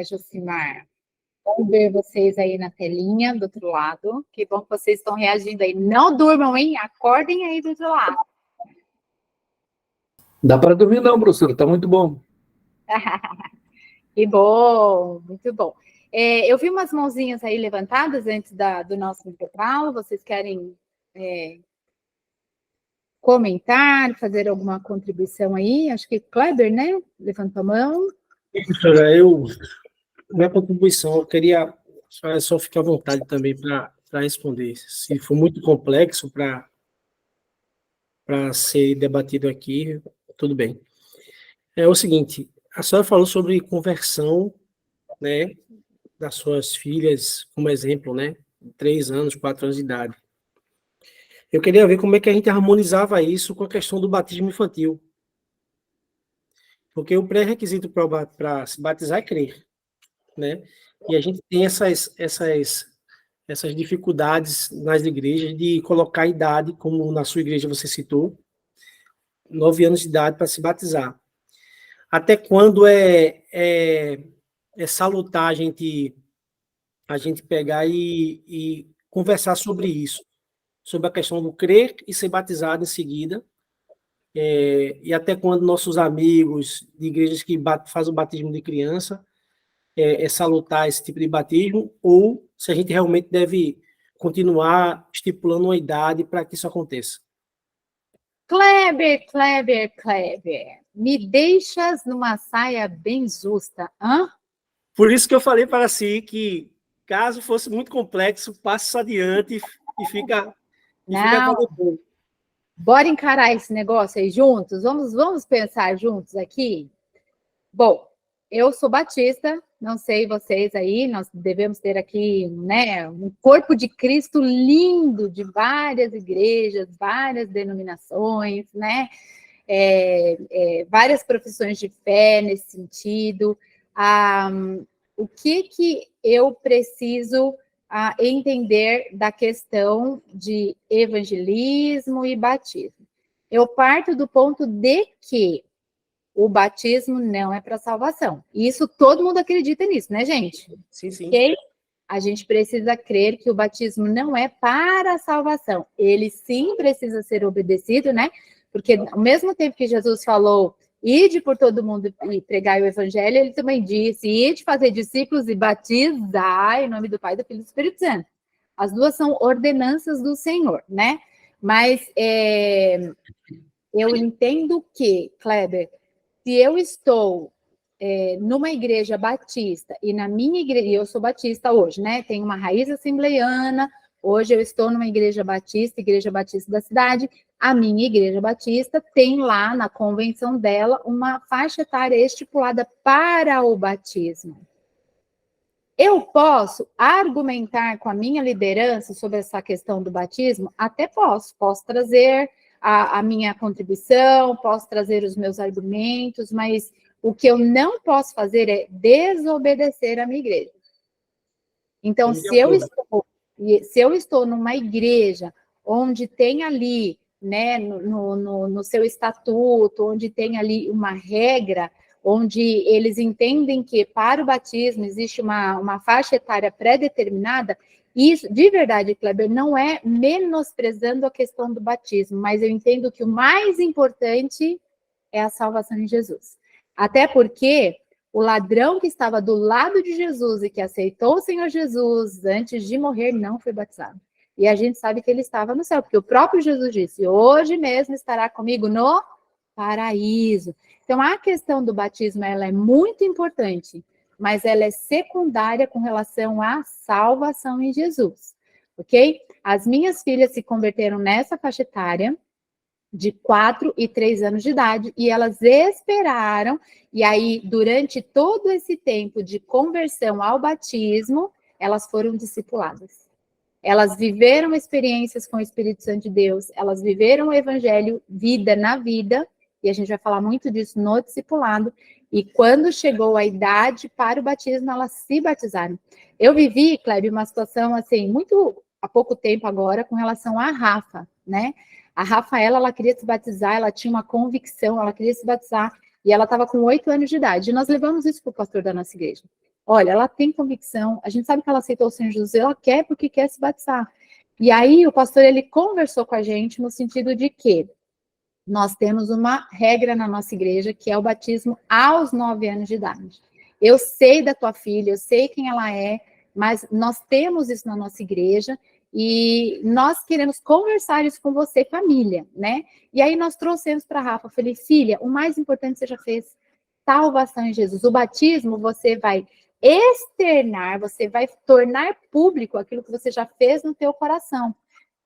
Josimar. Vamos ver vocês aí na telinha do outro lado. Que bom que vocês estão reagindo aí. Não durmam, hein? Acordem aí do outro lado. Dá para dormir não, professor. Tá muito bom. Que bom, muito bom. Eu vi umas mãozinhas aí levantadas antes do nosso intervalo. Vocês querem comentar, fazer alguma contribuição aí? Acho que Kleber, né? Levantou a mão. Professora, minha contribuição, eu queria só ficar à vontade também para responder. Se for muito complexo para ser debatido aqui, tudo bem. É o seguinte, a senhora falou sobre conversão, né, das suas filhas, como exemplo, né, 3 anos, 4 anos de idade. Eu queria ver como é que a gente harmonizava isso com a questão do batismo infantil. Porque o pré-requisito para se batizar é crer, né? E a gente tem essas dificuldades nas igrejas de colocar a idade, como na sua igreja você citou, 9 anos de idade para se batizar. Até quando é salutar a gente pegar e conversar sobre isso, sobre a questão do crer e ser batizado em seguida, e até quando nossos amigos de igrejas que fazem o batismo de criança salutar esse tipo de batismo, ou se a gente realmente deve continuar estipulando uma idade para que isso aconteça. Kleber, me deixas numa saia bem justa, hã? Por isso que eu falei para si que, caso fosse muito complexo, passe adiante e fica para depois. Bora encarar esse negócio aí juntos? Vamos pensar juntos aqui? Bom, eu sou batista, não sei vocês aí, nós devemos ter aqui, né, um corpo de Cristo lindo, de várias igrejas, várias denominações, né, várias profissões de fé nesse sentido. O que eu preciso entender da questão de evangelismo e batismo? Eu parto do ponto de que o batismo não é para salvação. Isso todo mundo acredita nisso, né, gente? Sim, sim. Okay? A gente precisa crer que o batismo não é para a salvação. Ele sim precisa ser obedecido, né? Porque ao mesmo tempo que Jesus falou, ide por todo mundo e pregai o evangelho, ele também disse, ide fazer discípulos e batizar em nome do Pai, do Filho e do Espírito Santo. As duas são ordenanças do Senhor, né? Mas eu entendo que, Kleber, se eu estou numa igreja batista, e na minha igreja, eu sou batista hoje, né? Tenho uma raiz assembleiana, hoje eu estou numa igreja batista da cidade, a minha igreja batista tem lá na convenção dela uma faixa etária estipulada para o batismo. Eu posso argumentar com a minha liderança sobre essa questão do batismo? Até posso trazer a minha contribuição, posso trazer os meus argumentos, mas o que eu não posso fazer é desobedecer a minha igreja. Então, se eu estou numa igreja onde tem ali, né, no seu estatuto, onde tem ali uma regra, onde eles entendem que para o batismo existe uma faixa etária pré-determinada, isso, de verdade, Kleber, não é menosprezando a questão do batismo, mas eu entendo que o mais importante é a salvação em Jesus. Até porque o ladrão que estava do lado de Jesus e que aceitou o Senhor Jesus antes de morrer não foi batizado. E a gente sabe que ele estava no céu, porque o próprio Jesus disse, hoje mesmo estará comigo no paraíso. Então, a questão do batismo, ela é muito importante, mas ela é secundária com relação à salvação em Jesus, ok? As minhas filhas se converteram nessa faixa etária, de 4 e 3 anos de idade, e elas esperaram, e aí, durante todo esse tempo de conversão ao batismo, elas foram discipuladas. Elas viveram experiências com o Espírito Santo de Deus, elas viveram o Evangelho, vida na vida, e a gente vai falar muito disso no discipulado, e quando chegou a idade para o batismo, elas se batizaram. Eu vivi, Kleber, uma situação, assim, muito há pouco tempo agora, com relação à Rafa, né? A Rafaela, ela queria se batizar, ela tinha uma convicção, ela queria se batizar, e ela estava com 8 anos de idade. E nós levamos isso para o pastor da nossa igreja. olha, ela tem convicção, a gente sabe que ela aceitou o Senhor Jesus, ela quer porque quer se batizar. E aí o pastor, ele conversou com a gente no sentido de que nós temos uma regra na nossa igreja, que é o batismo aos 9 anos de idade. Eu sei da tua filha, eu sei quem ela é, mas nós temos isso na nossa igreja e nós queremos conversar isso com você, família, né? E aí nós trouxemos para a Rafa, falei, filha, o mais importante você já fez, salvação em Jesus. O batismo, você vai externar, você vai tornar público aquilo que você já fez no teu coração.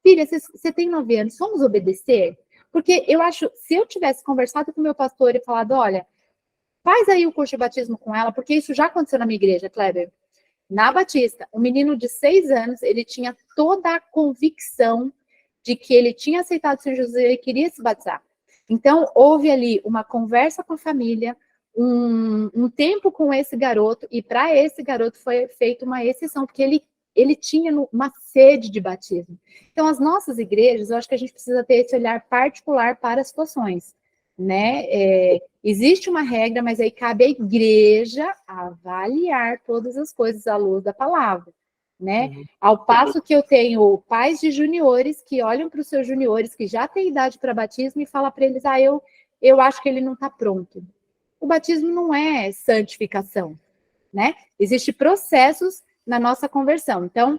Filha, você tem 9 anos, vamos obedecer? Porque eu acho, se eu tivesse conversado com o meu pastor e falado, olha, faz aí o curso de batismo com ela, porque isso já aconteceu na minha igreja, Kleber. Na Batista, um menino de 6 anos, ele tinha toda a convicção de que ele tinha aceitado o Senhor Jesus e ele queria se batizar. Então, houve ali uma conversa com a família, um tempo com esse garoto, e para esse garoto foi feita uma exceção, porque ele tinha uma sede de batismo. Então, as nossas igrejas, eu acho que a gente precisa ter esse olhar particular para as situações, né? Existe uma regra, mas aí cabe à igreja avaliar todas as coisas à luz da palavra, né? Uhum. Ao passo que eu tenho pais de juniores que olham para os seus juniores que já têm idade para batismo e falam para eles, eu acho que ele não está pronto. O batismo não é santificação, né? Existem processos na nossa conversão. Então,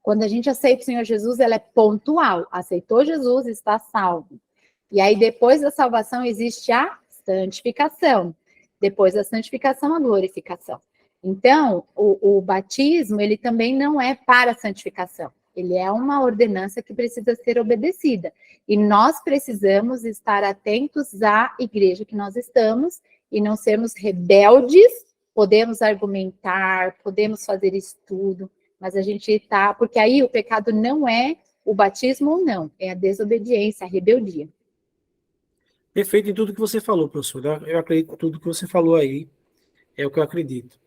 quando a gente aceita o Senhor Jesus, ela é pontual. Aceitou Jesus, está salvo. E aí, depois da salvação, existe a santificação. Depois da santificação, a glorificação. Então, o batismo, ele também não é para a santificação. Ele é uma ordenança que precisa ser obedecida. E nós precisamos estar atentos à igreja que nós estamos e não sermos rebeldes. Podemos argumentar, podemos fazer estudo, mas a gente está... Porque aí o pecado não é o batismo ou não, é a desobediência, a rebeldia. Perfeito em tudo que você falou, professor. Eu acredito em tudo que você falou aí, é o que eu acredito.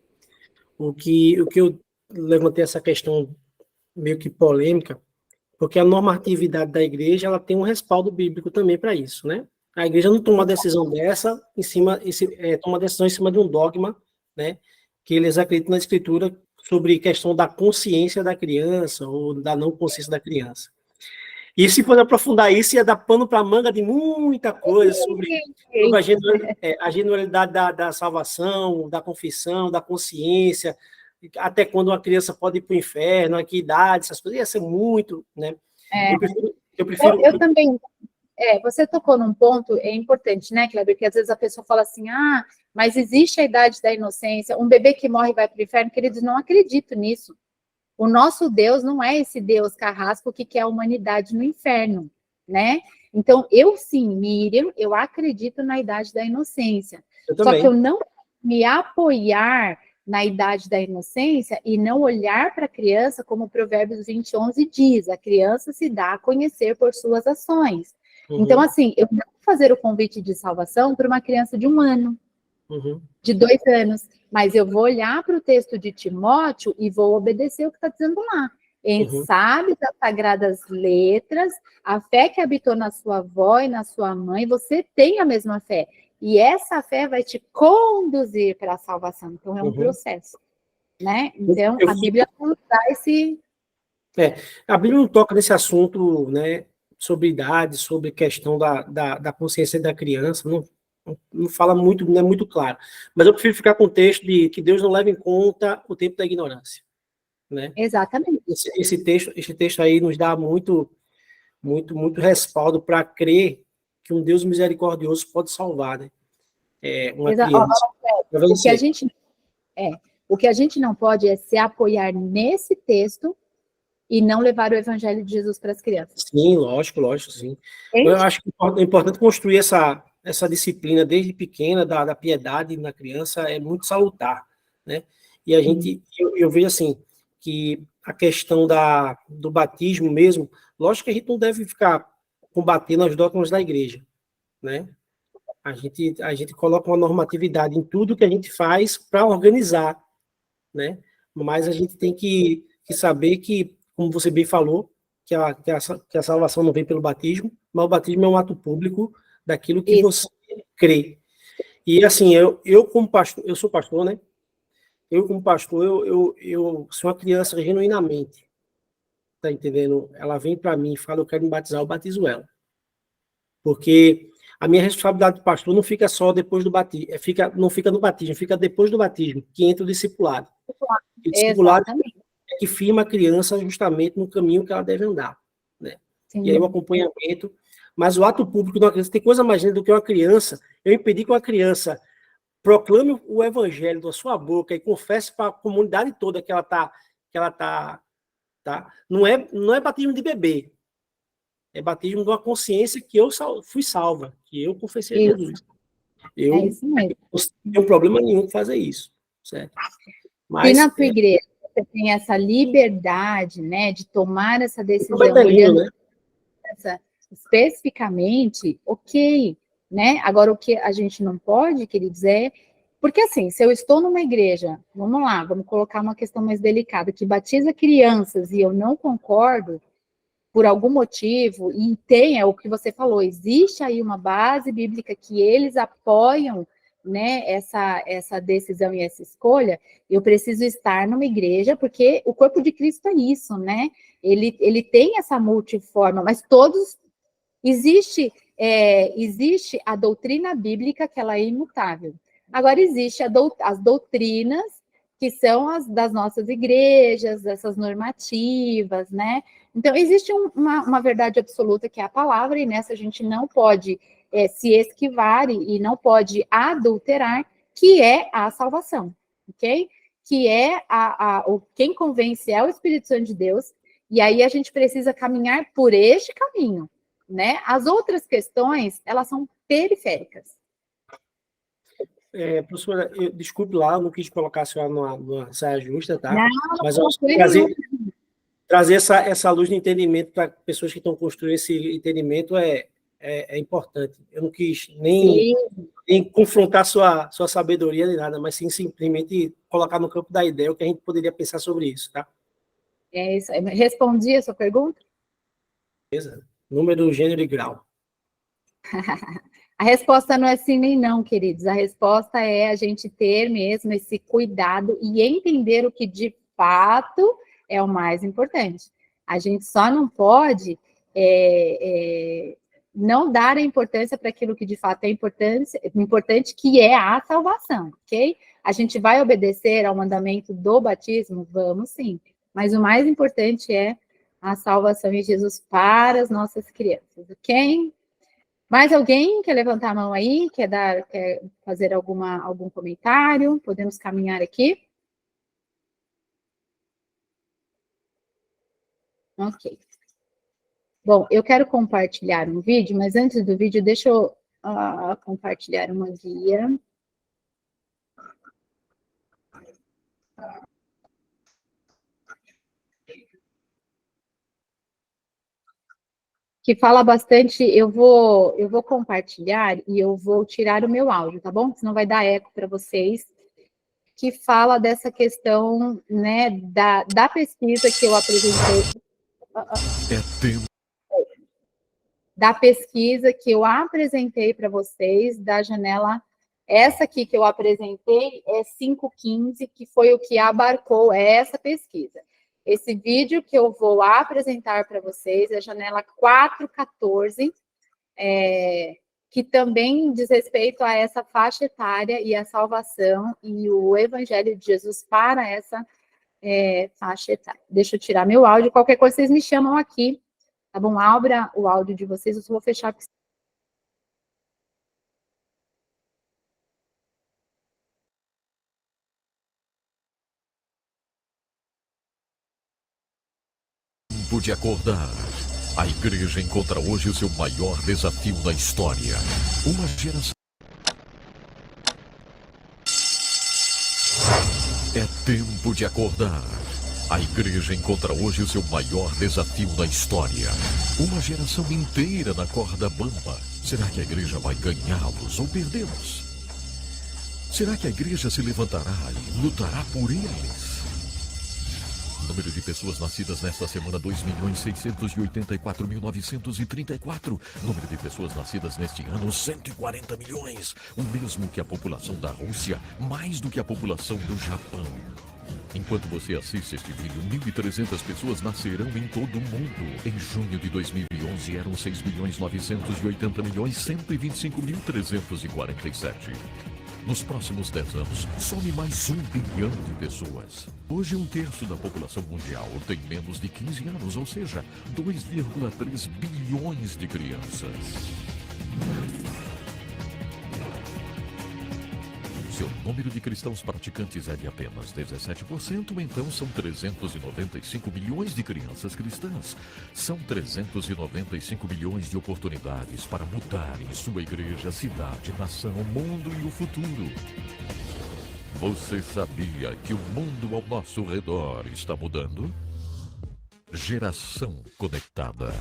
O que eu levantei essa questão meio que polêmica, porque a normatividade da igreja, ela tem um respaldo bíblico também para isso, né? A igreja não toma uma decisão dessa toma uma decisão em cima de um dogma, né? Que eles acreditam na escritura sobre questão da consciência da criança ou da não consciência da criança. E se for aprofundar isso, ia dar pano para manga de muita coisa sobre a genuinidade da salvação, da confissão, da consciência, até quando uma criança pode ir para o inferno, a que idade, essas coisas, ia ser muito, né? Eu prefiro... Eu também... você tocou num ponto importante, né, Kleber? Que às vezes a pessoa fala assim, mas existe a idade da inocência, um bebê que morre e vai para o inferno, queridos, não acredito nisso. O nosso Deus não é esse Deus carrasco que quer a humanidade no inferno, né? Então, eu sim, Miriam, eu acredito na idade da inocência. Só que eu não me apoiar na idade da inocência e não olhar para a criança como o Provérbios 20:11 diz, a criança se dá a conhecer por suas ações. Uhum. Então, assim, eu vou fazer o convite de salvação para uma criança de 1 ano, de 2 anos, mas eu vou olhar para o texto de Timóteo e vou obedecer o que está dizendo lá. Sabe das sagradas letras, a fé que habitou na sua avó e na sua mãe, você tem a mesma fé. E essa fé vai te conduzir para a salvação. Então, é um processo, né? Então, a Bíblia não dá esse... a Bíblia não toca nesse assunto, né, sobre idade, sobre questão da consciência da criança, não fala muito, não é muito claro. Mas eu prefiro ficar com o texto de que Deus não leva em conta o tempo da ignorância, né? Exatamente. Esse texto aí nos dá muito respaldo para crer que um Deus misericordioso pode salvar, né? Uma criança. O que a gente não pode é se apoiar nesse texto e não levar o evangelho de Jesus para as crianças. Sim, lógico, sim. Eu acho que é importante construir essa disciplina desde pequena da piedade na criança, é muito salutar, né? E a gente, eu vejo assim, que a questão do batismo mesmo, lógico que a gente não deve ficar combatendo as dogmas da igreja, né? A gente coloca uma normatividade em tudo que a gente faz para organizar, né? Mas a gente tem que saber que, como você bem falou, que a salvação não vem pelo batismo, mas o batismo é um ato público daquilo que você crê. E assim, eu como pastor, eu sou pastor, né? eu como pastor, eu sou uma criança genuinamente, tá entendendo? Ela vem para mim e fala, eu quero me batizar, eu batizo ela. Porque a minha responsabilidade de pastor não fica só depois do batismo, não fica no batismo, fica depois do batismo, que entra o discipulado. E o discipulado é que firma a criança justamente no caminho que ela deve andar, né? Sim. E aí o acompanhamento, mas o ato público de uma criança, tem coisa mais linda do que uma criança, eu impedir que uma criança proclame o evangelho da sua boca e confesse para a comunidade toda que ela tá, não é batismo de bebê, é batismo de uma consciência que eu fui salva, que eu confessei a Jesus. Eu não tenho problema nenhum em fazer isso, certo? Mas, e na tua igreja, você tem essa liberdade, né, de tomar essa decisão, olhando, né? Especificamente, ok, né? Agora, o que a gente não pode, queridos, porque assim, se eu estou numa igreja, vamos lá, vamos colocar uma questão mais delicada, que batiza crianças e eu não concordo, por algum motivo, e é o que você falou, existe aí uma base bíblica que eles apoiam, né, essa decisão e essa escolha, eu preciso estar numa igreja, porque o corpo de Cristo é isso, né? Ele tem essa multiforma, mas todos... Existe a doutrina bíblica, que ela é imutável. Agora, existe as doutrinas, que são as das nossas igrejas, essas normativas, né? Então, existe uma verdade absoluta, que é a palavra, e nessa a gente não pode se esquivar e não pode adulterar, que é a salvação, ok? Que é quem convence é o Espírito Santo de Deus, e aí a gente precisa caminhar por este caminho, né? As outras questões, elas são periféricas. Professora, desculpe lá, eu não quis colocar a senhora numa saia justa, tá? Não, mas eu trazer essa luz de entendimento para pessoas que estão construindo esse entendimento é importante. Eu não quis nem confrontar sua sabedoria nem nada, mas sim simplesmente colocar no campo da ideia o que a gente poderia pensar sobre isso, tá? É isso. Respondi a sua pergunta? Beleza. Número, gênero e grau. A resposta não é sim nem não, queridos. A resposta é a gente ter mesmo esse cuidado e entender o que de fato é o mais importante. A gente só não pode não dar a importância para aquilo que de fato é importante, que é a salvação, ok? A gente vai obedecer ao mandamento do batismo? Vamos sim. Mas o mais importante é a salvação de Jesus para as nossas crianças, ok? Mais alguém quer levantar a mão aí? Quer fazer algum comentário? Podemos caminhar aqui? Ok. Bom, eu quero compartilhar um vídeo, mas antes do vídeo, deixa eu compartilhar uma guia. Que fala bastante, eu vou compartilhar e eu vou tirar o meu áudio, tá bom? Senão vai dar eco para vocês, que fala dessa questão, né, da pesquisa que eu apresentei. Da pesquisa que eu apresentei para vocês, da janela, essa aqui que eu apresentei é 515, que foi o que abarcou essa pesquisa. Esse vídeo que eu vou apresentar para vocês é a janela 414, que também diz respeito a essa faixa etária e a salvação e o evangelho de Jesus para essa faixa etária. Deixa eu tirar meu áudio, qualquer coisa vocês me chamam aqui, tá bom? Abra o áudio de vocês, eu só vou fechar. Tempo de acordar. A igreja encontra hoje o seu maior desafio na história. Uma geração. É tempo de acordar. A igreja encontra hoje o seu maior desafio na história. Uma geração inteira na corda bamba. Será que a igreja vai ganhá-los ou perdê-los? Será que a igreja se levantará e lutará por eles? Número de pessoas nascidas nesta semana, 2.684.934. Número de pessoas nascidas neste ano, 140 milhões. O mesmo que a população da Rússia, mais do que a população do Japão. Enquanto você assiste este vídeo, 1.300 pessoas nascerão em todo o mundo. Em junho de 2011 eram 6.980.125.347. Nos próximos 10 anos, some mais 1 bilhão de pessoas. Hoje, 1/3 da população mundial tem menos de 15 anos, ou seja, 2,3 bilhões de crianças. Se o número de cristãos praticantes é de apenas 17%, então são 395 milhões de crianças cristãs. São 395 milhões de oportunidades para mudarem sua igreja, cidade, nação, mundo e o futuro. Você sabia que o mundo ao nosso redor está mudando? Geração Conectada.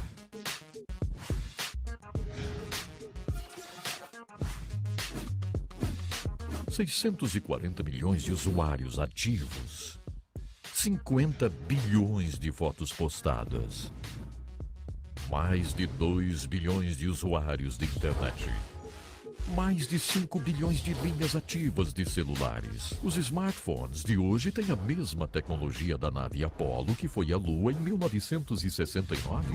$640 milhões de usuários ativos, 50 bilhões de fotos postadas, mais de 2 bilhões de usuários de internet, mais de 5 bilhões de linhas ativas de celulares. Os smartphones de hoje têm a mesma tecnologia da nave Apollo que foi à Lua em 1969.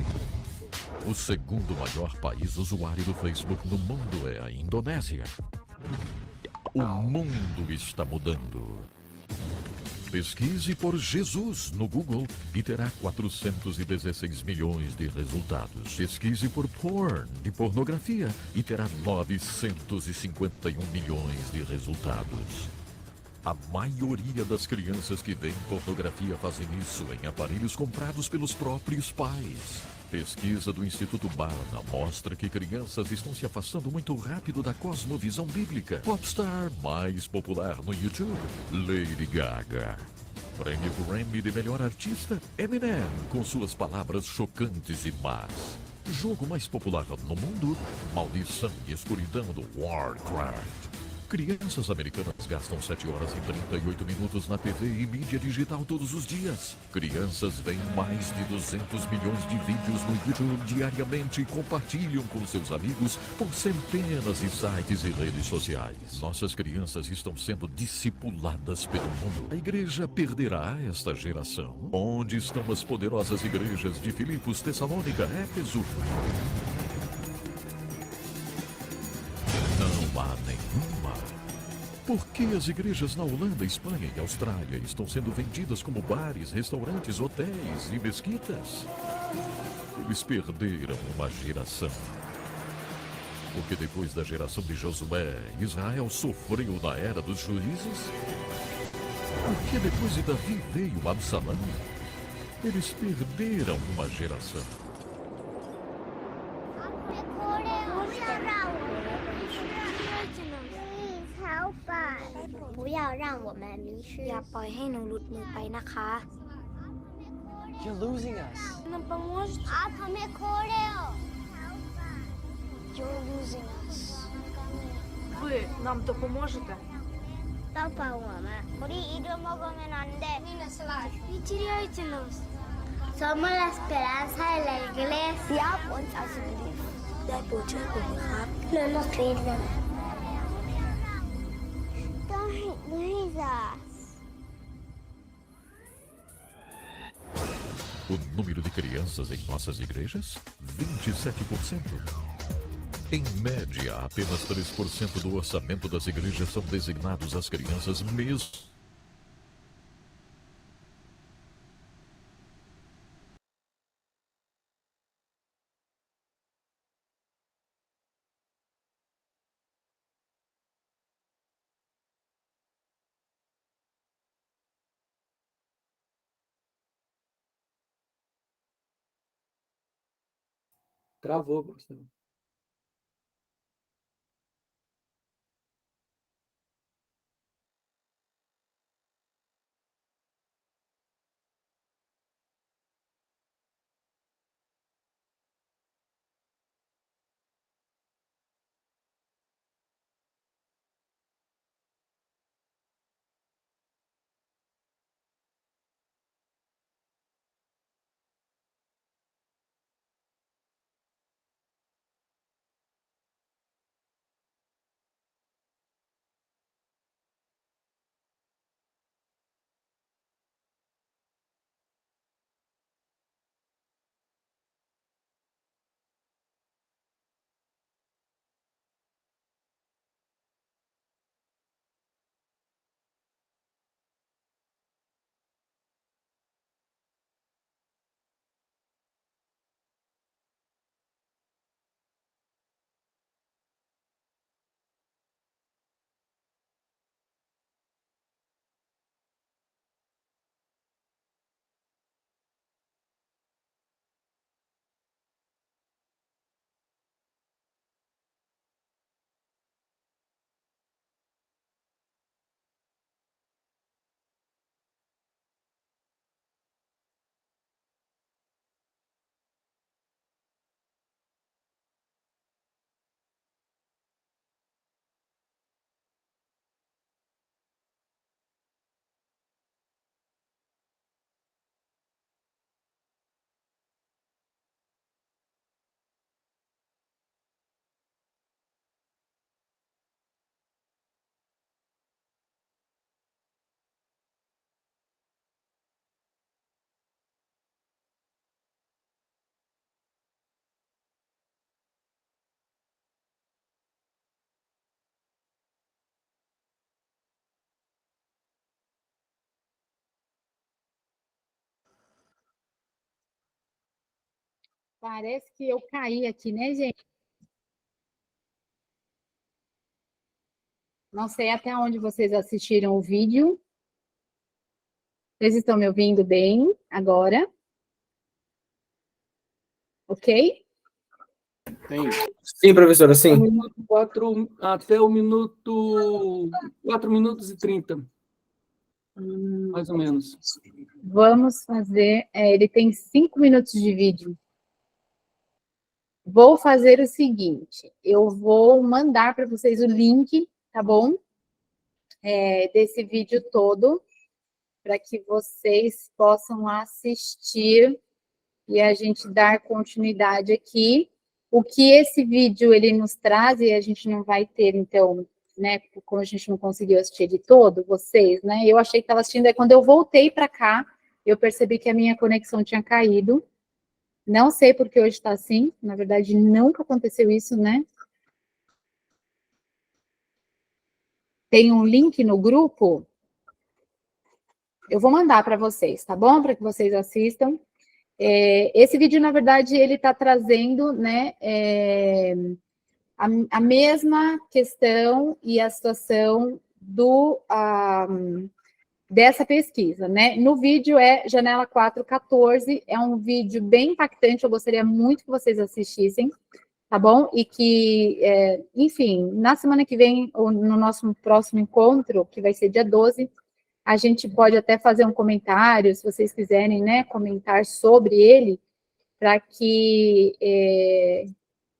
O segundo maior país usuário do Facebook no mundo é a Indonésia. O mundo está mudando. Pesquise por Jesus no Google e terá 416 milhões de resultados. Pesquise por porn, de pornografia, e terá 951 milhões de resultados. A maioria das crianças que veem pornografia fazem isso em aparelhos comprados pelos próprios pais. Pesquisa do Instituto Barna mostra que crianças estão se afastando muito rápido da cosmovisão bíblica. Popstar mais popular no YouTube, Lady Gaga. Prêmio Grammy de melhor artista, Eminem, com suas palavras chocantes e más. Jogo mais popular no mundo, maldição e escuridão do Warcraft. Crianças americanas gastam 7 horas e 38 minutos na TV e mídia digital todos os dias. Crianças veem mais de 200 milhões de vídeos no YouTube diariamente e compartilham com seus amigos por centenas de sites e redes sociais. Nossas crianças estão sendo discipuladas pelo mundo. A igreja perderá esta geração? Onde estão as poderosas igrejas de Filipos, Tessalônica, Éfeso? Não há nenhuma. Por que as igrejas na Holanda, Espanha e Austrália estão sendo vendidas como bares, restaurantes, hotéis e mesquitas? Eles perderam uma geração. Porque depois da geração de Josué, Israel sofreu na era dos juízes? Porque depois de Davi veio Absalão? Eles perderam uma geração. 不要让我们迷失 อย่าปล่อยให้หนูหลุดมือไปนะคะ You're losing us. Нам поможете? आप हमें खो रहे हो You're losing us. Ви нам допоможете? 都帮我们 우리 잃어먹으면 안돼 Не теряйте нас. Somos la esperanza de la iglesia uns also believe ได้โปรดช่วยผมนะครับ no hemos creído Don't leave us O número de crianças em nossas igrejas? 27%. Em média, apenas 3% do orçamento das igrejas são designados às crianças mesmo. Travou, professor. Parece que eu caí aqui, né, gente? Não sei até onde vocês assistiram o vídeo. Vocês estão me ouvindo bem agora? Ok? Sim, professora, sim. Até o minuto 4 minutos e 30, mais ou menos. Vamos fazer. Ele tem 5 minutos de vídeo. Vou fazer o seguinte: eu vou mandar para vocês o link, tá bom? Desse vídeo todo, para que vocês possam assistir e a gente dar continuidade aqui. O que esse vídeo ele nos traz, e a gente não vai ter, então, né, como a gente não conseguiu assistir ele todo, vocês, né, eu achei que estava assistindo, quando eu voltei para cá, eu percebi que a minha conexão tinha caído, não sei porque hoje está assim, na verdade, nunca aconteceu isso, né. Tem um link no grupo, eu vou mandar para vocês, tá bom? Para que vocês assistam. Esse vídeo, na verdade, ele está trazendo, né, a mesma questão e a situação dessa pesquisa, né? No vídeo é Janela 414, é um vídeo bem impactante, eu gostaria muito que vocês assistissem, tá bom? E que, enfim, na semana que vem, ou no nosso próximo encontro, que vai ser dia 12, a gente pode até fazer um comentário, se vocês quiserem, né, comentar sobre ele, para que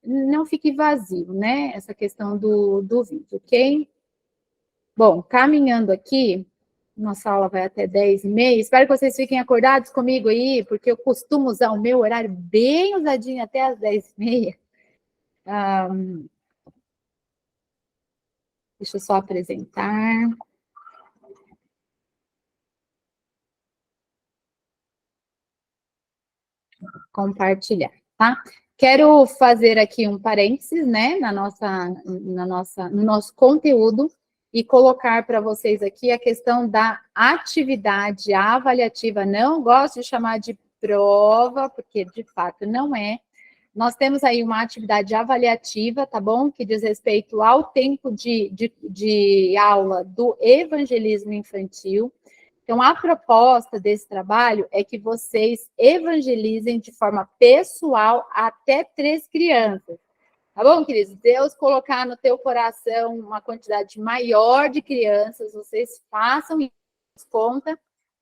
não fique vazio, né, essa questão do vídeo, ok? Bom, caminhando aqui, nossa aula vai até 10h30, espero que vocês fiquem acordados comigo aí, porque eu costumo usar o meu horário bem usadinho até as 10h30. Deixa eu só apresentar. Compartilhar, tá? Quero fazer aqui um parênteses, né, no nosso conteúdo e colocar para vocês aqui a questão da atividade avaliativa. Não gosto de chamar de prova, porque de fato não é. Nós temos aí uma atividade avaliativa, tá bom? Que diz respeito ao tempo de aula do evangelismo infantil. Então, a proposta desse trabalho é que vocês evangelizem de forma pessoal até 3 crianças. Tá bom, queridos? Deus colocar no teu coração uma quantidade maior de crianças, vocês façam conta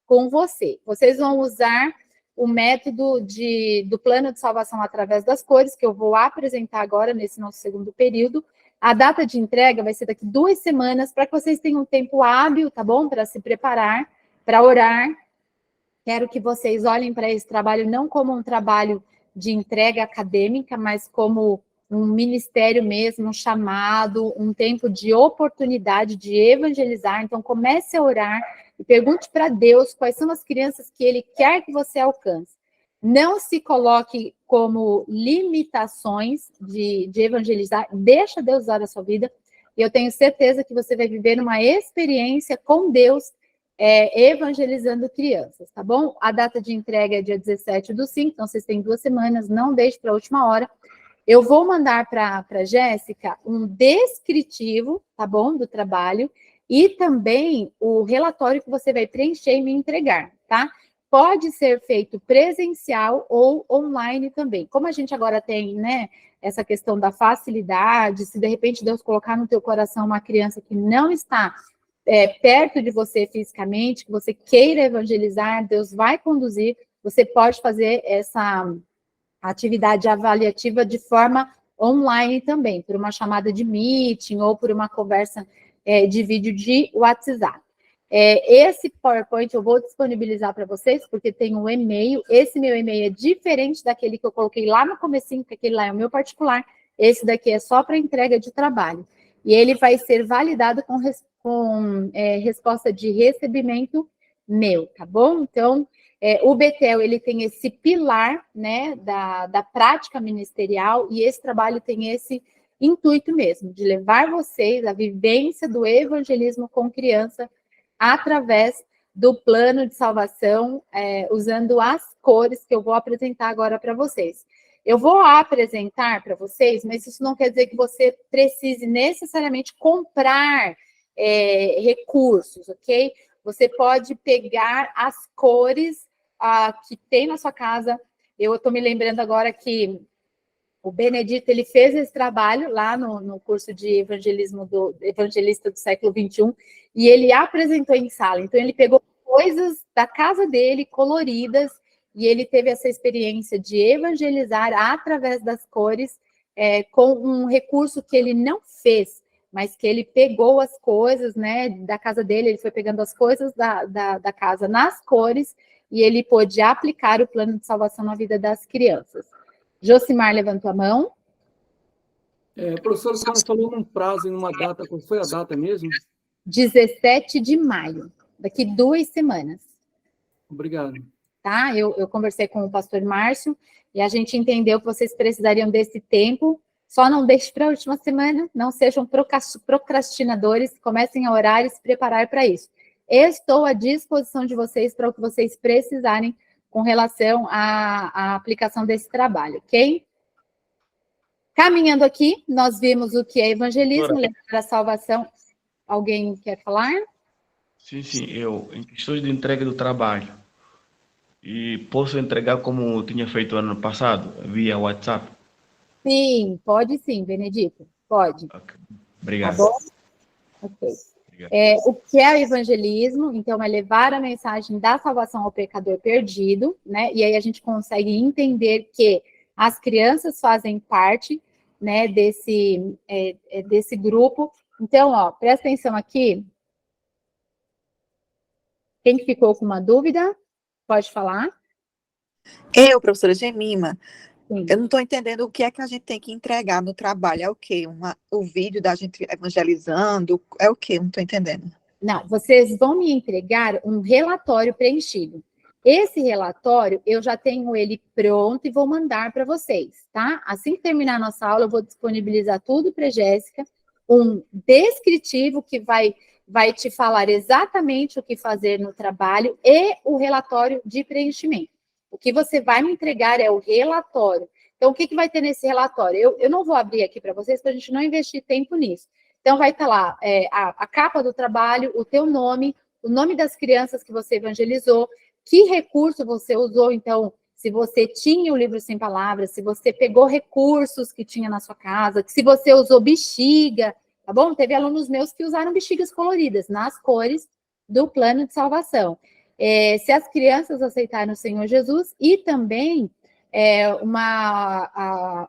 com você. Vocês vão usar o método do plano de salvação através das cores, que eu vou apresentar agora nesse nosso segundo período. A data de entrega vai ser daqui 2 semanas, para que vocês tenham um tempo hábil, tá bom? Para se preparar, para orar. Quero que vocês olhem para esse trabalho não como um trabalho de entrega acadêmica, mas como um ministério mesmo, um chamado, um tempo de oportunidade de evangelizar. Então, comece a orar e pergunte para Deus quais são as crianças que Ele quer que você alcance. Não se coloque como limitações de evangelizar, deixa Deus usar a sua vida, e eu tenho certeza que você vai viver uma experiência com Deus evangelizando crianças, tá bom? A data de entrega é dia 17/5, então vocês têm 2 semanas, não deixe para a última hora. Eu vou mandar para a Jéssica um descritivo, tá bom, do trabalho, e também o relatório que você vai preencher e me entregar, tá? Pode ser feito presencial ou online também. Como a gente agora tem, né, essa questão da facilidade, se de repente Deus colocar no teu coração uma criança que não está perto de você fisicamente, que você queira evangelizar, Deus vai conduzir, você pode fazer essa atividade avaliativa de forma online também, por uma chamada de meeting ou por uma conversa de vídeo de WhatsApp. Esse PowerPoint eu vou disponibilizar para vocês, porque tem um e-mail, esse meu e-mail é diferente daquele que eu coloquei lá no comecinho, que aquele lá é o meu particular, esse daqui é só para entrega de trabalho. E ele vai ser validado com resposta de recebimento meu, tá bom? Então, o Betel, ele tem esse pilar, né, da prática ministerial, e esse trabalho tem esse intuito mesmo, de levar vocês à vivência do evangelismo com criança através do plano de salvação, usando as cores que eu vou apresentar agora para vocês. Eu vou apresentar para vocês, mas isso não quer dizer que você precise necessariamente comprar recursos, ok? Você pode pegar as cores que tem na sua casa. Eu estou me lembrando agora que o Benedito, ele fez esse trabalho lá no curso de evangelismo do evangelista do século XXI, e ele apresentou em sala. Então, ele pegou coisas da casa dele, coloridas, e ele teve essa experiência de evangelizar através das cores, com um recurso que ele não fez, mas que ele pegou as coisas, né, da casa dele, ele foi pegando as coisas da casa nas cores, e ele pôde aplicar o plano de salvação na vida das crianças. Josimar levantou a mão. Professora, a senhora falou num prazo e numa data, qual foi a data mesmo? 17 de maio, daqui 2 semanas. Obrigado. Tá? Eu conversei com o pastor Márcio e a gente entendeu que vocês precisariam desse tempo. Só não deixe para a última semana, não sejam procrastinadores, comecem a orar e se preparar para isso. Estou à disposição de vocês para o que vocês precisarem com relação à aplicação desse trabalho, ok? Caminhando aqui, nós vimos o que é evangelismo, levar a salvação. Alguém quer falar? Sim, eu, em questões de entrega do trabalho, e posso entregar como eu tinha feito ano passado, via WhatsApp? Sim, pode sim, Benedito, pode. Okay. Obrigado. Tá bom? Ok. O que é o evangelismo? Então, é levar a mensagem da salvação ao pecador perdido, né? E aí a gente consegue entender que as crianças fazem parte, né, desse grupo. Então, presta atenção aqui. Quem ficou com uma dúvida, pode falar. Eu, professora Gemima, Sim. Eu não estou entendendo o que é que a gente tem que entregar no trabalho. É o quê? O vídeo da gente evangelizando? É o quê? Eu não estou entendendo. Não, vocês vão me entregar um relatório preenchido. Esse relatório, eu já tenho ele pronto e vou mandar para vocês, tá? Assim que terminar a nossa aula, eu vou disponibilizar tudo para a Jéssica, um descritivo que vai te falar exatamente o que fazer no trabalho e o relatório de preenchimento. O que você vai me entregar é o relatório. Então, o que vai ter nesse relatório? Eu não vou abrir aqui para vocês, para a gente não investir tempo nisso. Então, vai estar lá a capa do trabalho, o teu nome, o nome das crianças que você evangelizou, que recurso você usou. Então, se você tinha o livro sem palavras, se você pegou recursos que tinha na sua casa, se você usou bexiga, tá bom? Teve alunos meus que usaram bexigas coloridas nas cores do plano de salvação. Se as crianças aceitaram o Senhor Jesus e também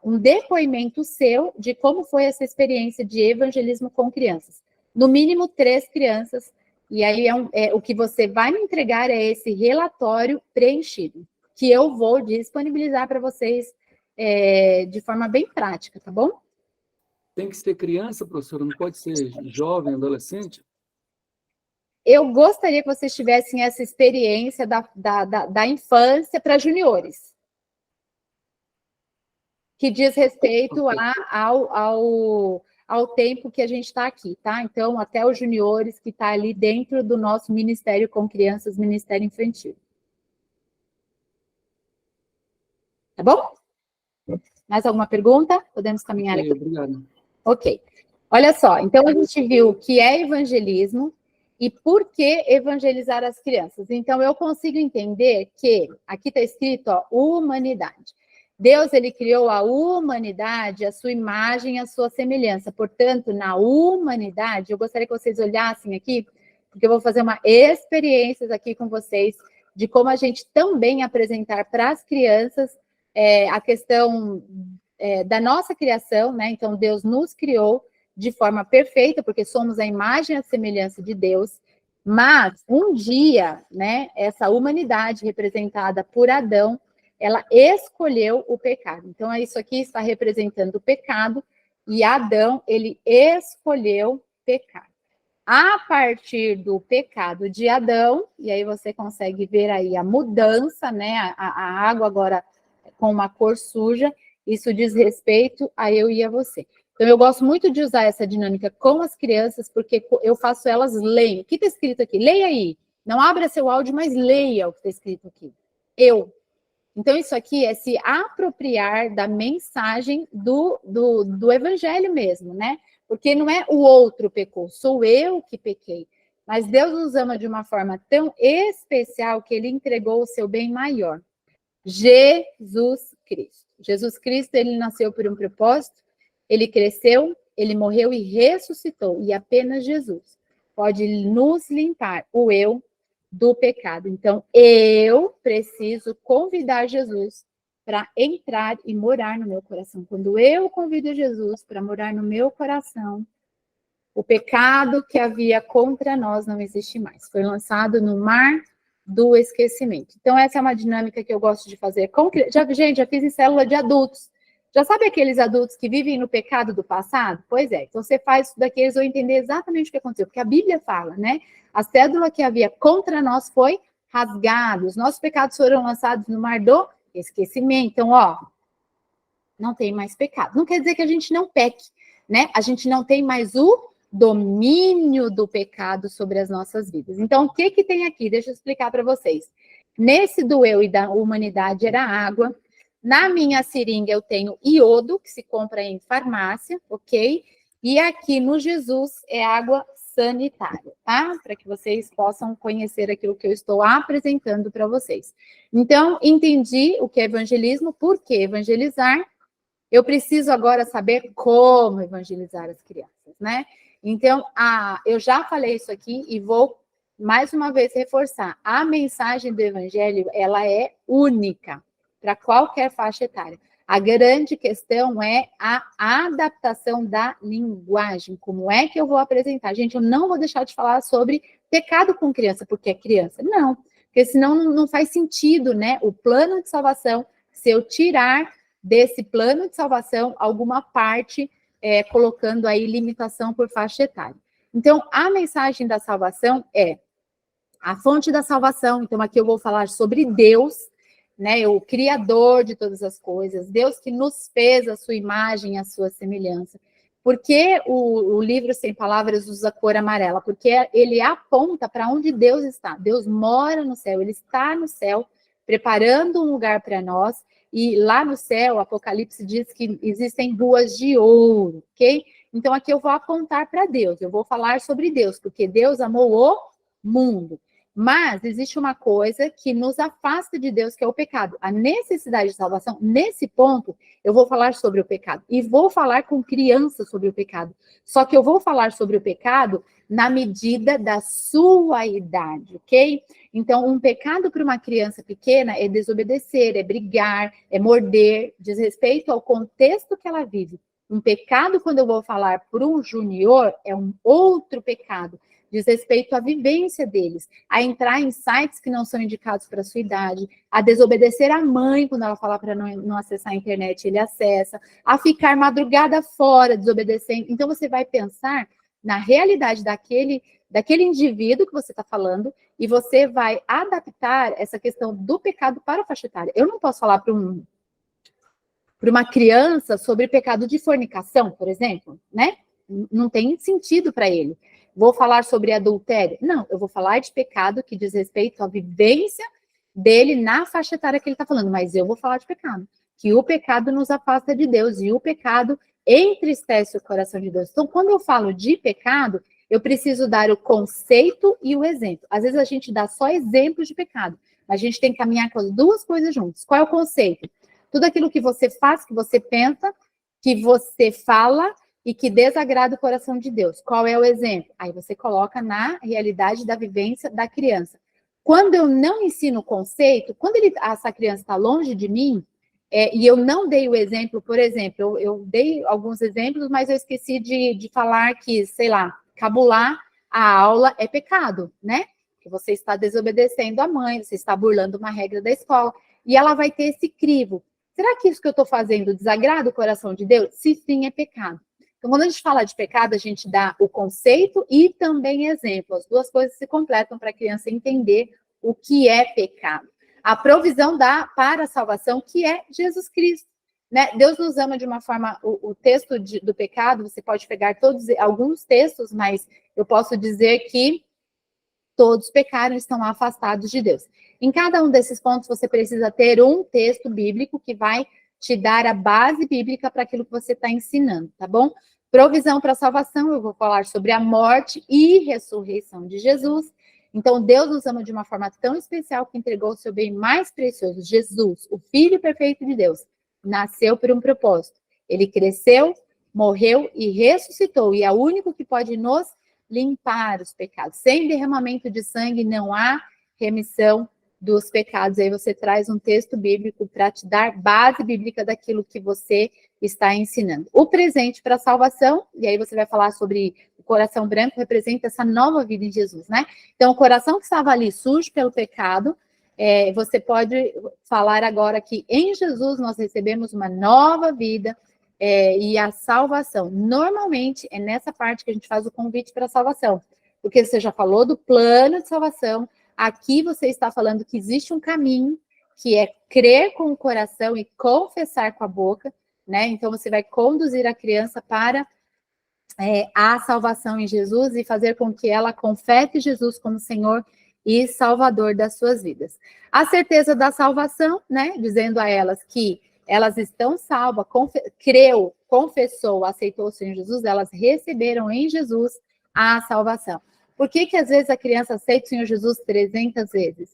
um depoimento seu de como foi essa experiência de evangelismo com crianças. No mínimo 3 crianças, e aí o que você vai me entregar é esse relatório preenchido, que eu vou disponibilizar para vocês de forma bem prática, tá bom? Tem que ser criança, professora? Não pode ser jovem, adolescente? Eu gostaria que vocês tivessem essa experiência da infância para juniores, que diz respeito ao tempo que a gente está aqui, tá? Então, até os juniores que está ali dentro do nosso Ministério com Crianças, Ministério Infantil. Tá bom? Mais alguma pergunta? Podemos caminhar aqui? Obrigado. Ok. Olha só, então a gente viu o que é evangelismo e por que evangelizar as crianças. Então, eu consigo entender que, aqui está escrito, humanidade. Deus, ele criou a humanidade, a sua imagem, a sua semelhança. Portanto, na humanidade, eu gostaria que vocês olhassem aqui, porque eu vou fazer uma experiência aqui com vocês de como a gente também apresentar para as crianças a questão da nossa criação, né? Então, Deus nos criou de forma perfeita, porque somos a imagem e a semelhança de Deus, mas um dia, né, essa humanidade representada por Adão, ela escolheu o pecado. Então, isso aqui está representando o pecado, e Adão, ele escolheu pecar. A partir do pecado de Adão, e aí você consegue ver aí a mudança, né, a água agora com uma cor suja, isso diz respeito a eu e a você. Então, eu gosto muito de usar essa dinâmica com as crianças, porque eu faço elas lerem. O que está escrito aqui? Leia aí. Não abra seu áudio, mas leia o que está escrito aqui. Eu. Então, isso aqui é se apropriar da mensagem do evangelho mesmo, né? Porque não é o outro pecou, sou eu que pequei. Mas Deus nos ama de uma forma tão especial que ele entregou o seu bem maior. Jesus Cristo. Jesus Cristo, ele nasceu por um propósito, ele cresceu, ele morreu e ressuscitou. E apenas Jesus pode nos limpar, o eu, do pecado. Então, eu preciso convidar Jesus para entrar e morar no meu coração. Quando eu convido Jesus para morar no meu coração, o pecado que havia contra nós não existe mais. Foi lançado no mar do esquecimento. Então, essa é uma dinâmica que eu gosto de fazer. Gente, já fiz em célula de adultos. Já sabe aqueles adultos que vivem no pecado do passado? Pois é. Então, você faz isso daqui, eles vão entender exatamente o que aconteceu. Porque a Bíblia fala, né? A cédula que havia contra nós foi rasgada. Os nossos pecados foram lançados no mar do esquecimento. Então, ó, não tem mais pecado. Não quer dizer que a gente não peque, né? A gente não tem mais o domínio do pecado sobre as nossas vidas. Então, o que que tem aqui? Deixa eu explicar para vocês. Nesse do eu e da humanidade era água. Na minha seringa eu tenho iodo, que se compra em farmácia, ok? E aqui no Jesus é água sanitária, tá? Para que vocês possam conhecer aquilo que eu estou apresentando para vocês. Então, entendi o que é evangelismo, por que evangelizar. Eu preciso agora saber como evangelizar as crianças, né? Então, eu já falei isso aqui e vou mais uma vez reforçar. A mensagem do evangelho, ela é única para qualquer faixa etária. A grande questão é a adaptação da linguagem. Como é que eu vou apresentar? Gente, eu não vou deixar de falar sobre pecado com criança, porque é criança. Não, porque senão não faz sentido, né? O plano de salvação, se eu tirar desse plano de salvação alguma parte, colocando aí limitação por faixa etária. Então, a mensagem da salvação é a fonte da salvação. Então, aqui eu vou falar sobre Deus, né, o Criador de todas as coisas, Deus que nos fez a sua imagem, a sua semelhança. Por que o livro Sem Palavras usa cor amarela? Porque ele aponta para onde Deus está. Deus mora no céu, ele está no céu, preparando um lugar para nós, e lá no céu, o Apocalipse diz que existem ruas de ouro, ok? Então, aqui eu vou apontar para Deus, eu vou falar sobre Deus, porque Deus amou o mundo. Mas existe uma coisa que nos afasta de Deus, que é o pecado. A necessidade de salvação, nesse ponto, eu vou falar sobre o pecado. E vou falar com crianças sobre o pecado. Só que eu vou falar sobre o pecado na medida da sua idade, ok? Então, um pecado para uma criança pequena é desobedecer, é brigar, é morder, diz respeito ao contexto que ela vive. Um pecado, quando eu vou falar para um junior, é um outro pecado. Diz respeito à vivência deles, a entrar em sites que não são indicados para a sua idade, a desobedecer a mãe quando ela fala para não acessar a internet, ele acessa, a ficar madrugada fora, desobedecendo. Então, você vai pensar na realidade daquele indivíduo que você está falando e você vai adaptar essa questão do pecado para a faixa etária. Eu não posso falar para uma criança sobre pecado de fornicação, por exemplo, né? Não tem sentido para ele. Vou falar sobre adultério? Não, eu vou falar de pecado que diz respeito à vivência dele na faixa etária que ele está falando, mas eu vou falar de pecado, que o pecado nos afasta de Deus e o pecado entristece o coração de Deus. Então, quando eu falo de pecado, eu preciso dar o conceito e o exemplo. Às vezes a gente dá só exemplos de pecado, mas a gente tem que caminhar com as duas coisas juntas. Qual é o conceito? Tudo aquilo que você faz, que você pensa, que você fala e que desagrada o coração de Deus. Qual é o exemplo? Aí você coloca na realidade da vivência da criança. Quando eu não ensino o conceito, quando essa criança está longe de mim, e eu não dei o exemplo, por exemplo, eu dei alguns exemplos, mas eu esqueci de falar que, sei lá, cabular a aula é pecado, né? Que você está desobedecendo a mãe, você está burlando uma regra da escola, e ela vai ter esse crivo. Será que isso que eu estou fazendo desagrada o coração de Deus? Se sim, é pecado. Então, quando a gente fala de pecado, a gente dá o conceito e também exemplo. As duas coisas se completam para a criança entender o que é pecado. A provisão para a salvação, que é Jesus Cristo. Né? Deus nos ama de uma forma... O texto do pecado, você pode pegar alguns textos, mas eu posso dizer que todos pecaram e estão afastados de Deus. Em cada um desses pontos, você precisa ter um texto bíblico que vai te dar a base bíblica para aquilo que você está ensinando, tá bom? Provisão para a salvação, eu vou falar sobre a morte e ressurreição de Jesus. Então, Deus nos ama de uma forma tão especial que entregou o seu bem mais precioso, Jesus, o Filho perfeito de Deus, nasceu por um propósito. Ele cresceu, morreu e ressuscitou, e é o único que pode nos limpar os pecados. Sem derramamento de sangue não há remissão dos pecados. Aí você traz um texto bíblico para te dar base bíblica daquilo que você está ensinando. O presente para a salvação, e aí você vai falar sobre o coração branco, representa essa nova vida em Jesus, né? Então, o coração que estava ali sujo pelo pecado, você pode falar agora que em Jesus nós recebemos uma nova vida, e a salvação. Normalmente, é nessa parte que a gente faz o convite para a salvação, porque você já falou do plano de salvação, aqui você está falando que existe um caminho, que é crer com o coração e confessar com a boca, né? Então, você vai conduzir a criança para a salvação em Jesus e fazer com que ela confesse Jesus como Senhor e Salvador das suas vidas. A certeza da salvação, né? Dizendo a elas que elas estão salvas, creu, confessou, aceitou o Senhor Jesus, elas receberam em Jesus a salvação. Por que às vezes a criança aceita o Senhor Jesus 300 vezes?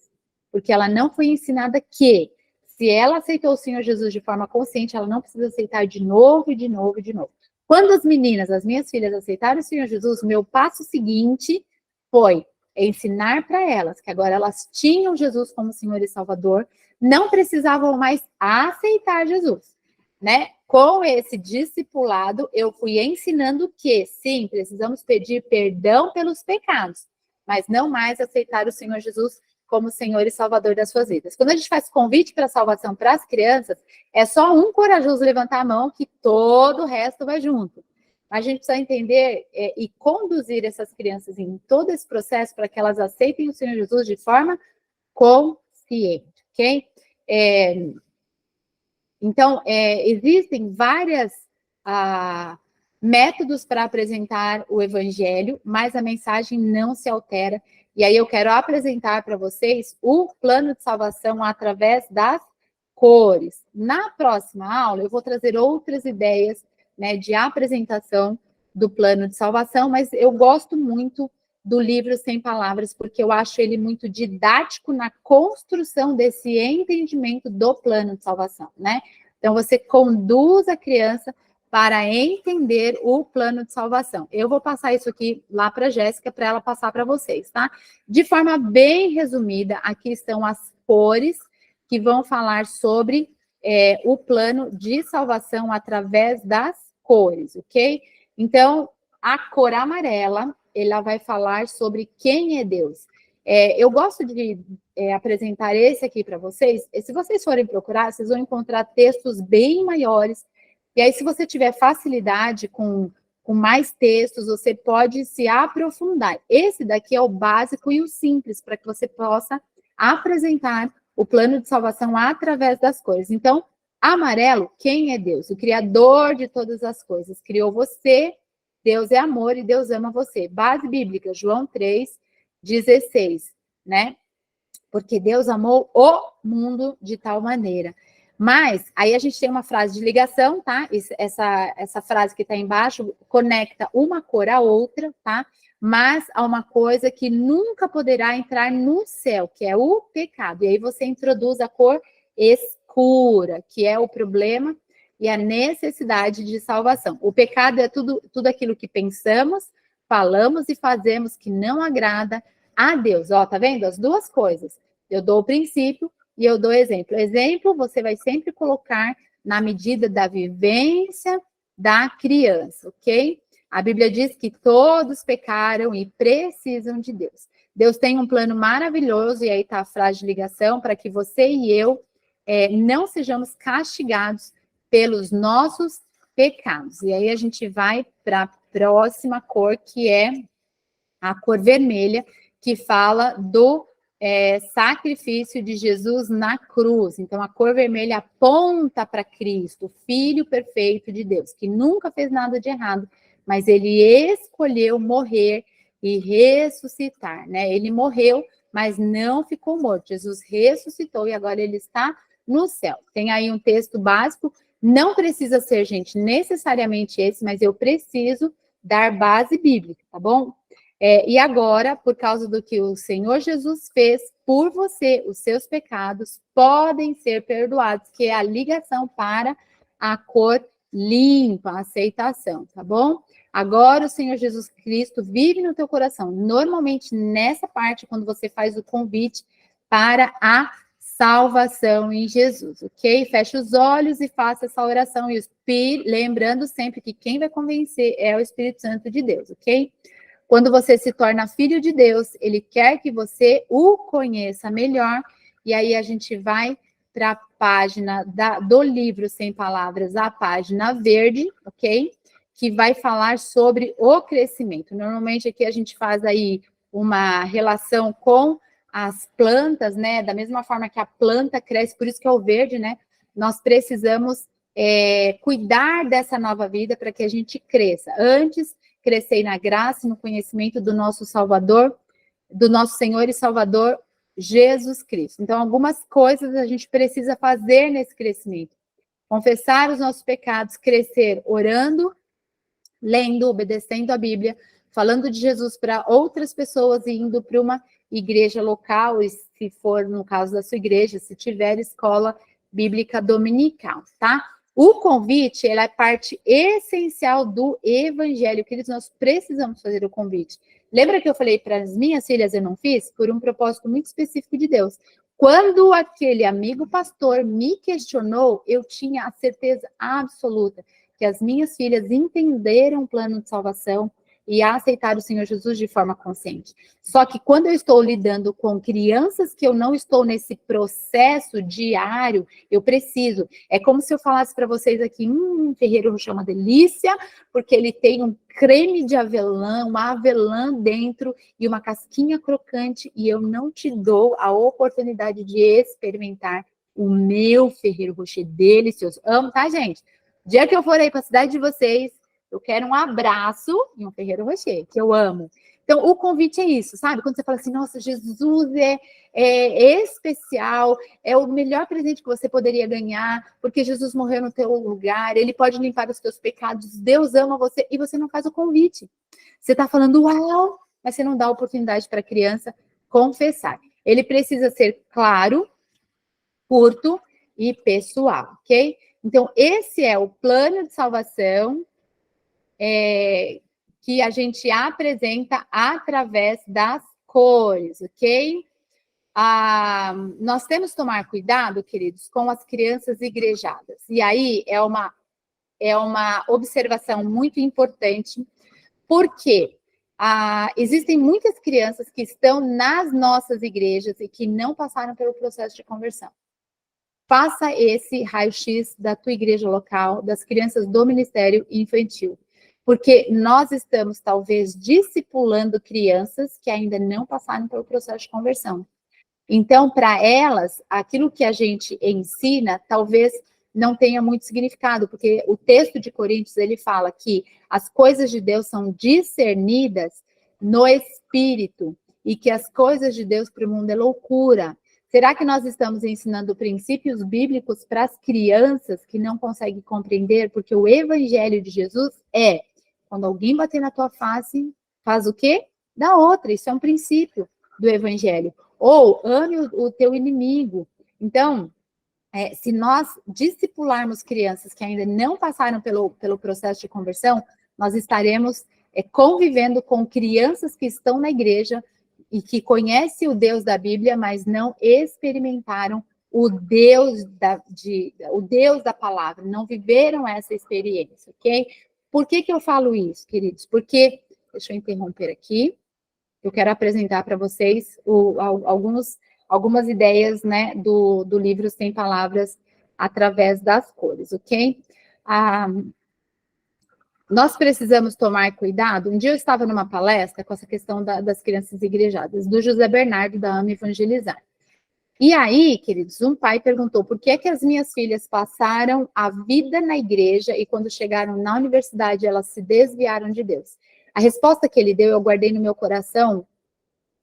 Porque ela não foi ensinada que, se ela aceitou o Senhor Jesus de forma consciente, ela não precisa aceitar de novo, e de novo, e de novo. Quando as meninas, as minhas filhas, aceitaram o Senhor Jesus, o meu passo seguinte foi ensinar para elas que agora elas tinham Jesus como Senhor e Salvador, não precisavam mais aceitar Jesus, né? Com esse discipulado, eu fui ensinando que, sim, precisamos pedir perdão pelos pecados, mas não mais aceitar o Senhor Jesus como Senhor e Salvador das suas vidas. Quando a gente faz convite para a salvação para as crianças, é só um corajoso levantar a mão que todo o resto vai junto. A gente precisa entender e conduzir essas crianças em todo esse processo para que elas aceitem o Senhor Jesus de forma consciente, ok? Então, existem vários métodos para apresentar o Evangelho, mas a mensagem não se altera. E aí eu quero apresentar para vocês o plano de salvação através das cores. Na próxima aula, eu vou trazer outras ideias, né, de apresentação do plano de salvação, mas eu gosto muito do livro Sem Palavras, porque eu acho ele muito didático na construção desse entendimento do plano de salvação, né? Então, você conduz a criança para entender o plano de salvação. Eu vou passar isso aqui lá para a Jéssica, para ela passar para vocês, tá? De forma bem resumida, aqui estão as cores que vão falar sobre o plano de salvação através das cores, ok? Então, a cor amarela, ela vai falar sobre quem é Deus. Eu gosto de apresentar esse aqui para vocês. Se vocês forem procurar, vocês vão encontrar textos bem maiores. E aí, se você tiver facilidade com mais textos, você pode se aprofundar. Esse daqui é o básico e o simples, para que você possa apresentar o plano de salvação através das cores. Então, amarelo, quem é Deus? O Criador de todas as coisas. Criou você, Deus é amor e Deus ama você. Base bíblica, João 3:16, né? Porque Deus amou o mundo de tal maneira. Mas, aí a gente tem uma frase de ligação, tá? Essa frase que está embaixo conecta uma cor à outra, tá? Mas há uma coisa que nunca poderá entrar no céu, que é o pecado. E aí você introduz a cor escura, que é o problema e a necessidade de salvação. O pecado é tudo aquilo que pensamos, falamos e fazemos que não agrada a Deus. Ó, tá vendo? As duas coisas. Eu dou o princípio e eu dou exemplo. Exemplo, você vai sempre colocar na medida da vivência da criança, ok? A Bíblia diz que todos pecaram e precisam de Deus. Deus tem um plano maravilhoso, e aí está a frase de ligação, para que você e eu não sejamos castigados pelos nossos pecados. E aí a gente vai para a próxima cor, que é a cor vermelha, que fala do sacrifício de Jesus na cruz. Então, a cor vermelha aponta para Cristo, o Filho perfeito de Deus, que nunca fez nada de errado, mas ele escolheu morrer e ressuscitar, né? Ele morreu, mas não ficou morto. Jesus ressuscitou e agora ele está no céu. Tem aí um texto básico, não precisa ser, gente, necessariamente esse, mas eu preciso dar base bíblica, tá bom? E agora, por causa do que o Senhor Jesus fez por você, os seus pecados podem ser perdoados, que é a ligação para a cor limpa, a aceitação, tá bom? Agora o Senhor Jesus Cristo vive no teu coração. Normalmente, nessa parte, quando você faz o convite para a salvação em Jesus, ok? Feche os olhos e faça essa oração. E lembrando sempre que quem vai convencer é o Espírito Santo de Deus, ok? Quando você se torna filho de Deus, ele quer que você o conheça melhor. E aí a gente vai para a página do livro Sem Palavras, a página verde, ok? Que vai falar sobre o crescimento. Normalmente aqui a gente faz aí uma relação com as plantas, né? Da mesma forma que a planta cresce, por isso que é o verde, né? Nós precisamos cuidar dessa nova vida para que a gente cresça. Antes, crescer na graça e no conhecimento do nosso Salvador, do nosso Senhor e Salvador, Jesus Cristo. Então, algumas coisas a gente precisa fazer nesse crescimento. Confessar os nossos pecados, crescer orando, lendo, obedecendo a Bíblia, falando de Jesus para outras pessoas e indo para uma igreja local, e se for no caso da sua igreja, se tiver escola bíblica dominical, tá? O convite, ele é parte essencial do evangelho, queridos, nós precisamos fazer o convite. Lembra que eu falei para as minhas filhas, eu não fiz? Por um propósito muito específico de Deus. Quando aquele amigo pastor me questionou, eu tinha a certeza absoluta que as minhas filhas entenderam o plano de salvação e aceitaram o Senhor Jesus de forma consciente. Só que quando eu estou lidando com crianças que eu não estou nesse processo diário, eu preciso. É como se eu falasse para vocês aqui, Ferreiro Rocher é uma delícia, porque ele tem um creme de avelã, uma avelã dentro e uma casquinha crocante, e eu não te dou a oportunidade de experimentar o meu Ferreiro Rocher delicioso. Amo, tá, gente? O dia que eu for aí para a cidade de vocês, eu quero um abraço e um Ferreiro Rocher, que eu amo. Então, o convite é isso, sabe? Quando você fala assim, nossa, Jesus é especial, é o melhor presente que você poderia ganhar, porque Jesus morreu no teu lugar, ele pode limpar os teus pecados, Deus ama você, e você não faz o convite. Você está falando, uau, mas você não dá oportunidade para a criança confessar. Ele precisa ser claro, curto e pessoal, ok? Então, esse é o plano de salvação que a gente apresenta através das cores, ok? Nós temos que tomar cuidado, queridos, com as crianças igrejadas. E aí é uma observação muito importante, porque existem muitas crianças que estão nas nossas igrejas e que não passaram pelo processo de conversão. Faça esse raio-x da tua igreja local, das crianças do Ministério Infantil. Porque nós estamos, talvez, discipulando crianças que ainda não passaram pelo processo de conversão. Então, para elas, aquilo que a gente ensina, talvez não tenha muito significado, porque o texto de Coríntios, ele fala que as coisas de Deus são discernidas no Espírito, e que as coisas de Deus para o mundo é loucura. Será que nós estamos ensinando princípios bíblicos para as crianças que não conseguem compreender? Porque o evangelho de Jesus quando alguém bater na tua face, faz o quê? Dá outra. Isso é um princípio do evangelho. Ou ame o teu inimigo. Então, se nós discipularmos crianças que ainda não passaram pelo processo de conversão, nós estaremos convivendo com crianças que estão na igreja e que conhecem o Deus da Bíblia, mas não experimentaram o Deus da palavra, não viveram essa experiência, ok? Por que eu falo isso, queridos? Porque, deixa eu interromper aqui, eu quero apresentar para vocês algumas ideias, né, do livro Sem Palavras através das cores, ok? Nós precisamos tomar cuidado. Um dia eu estava numa palestra com essa questão das crianças igrejadas, do José Bernardo, da Ama Evangelizar. E aí, queridos, um pai perguntou, por que as minhas filhas passaram a vida na igreja e quando chegaram na universidade elas se desviaram de Deus? A resposta que ele deu, eu guardei no meu coração.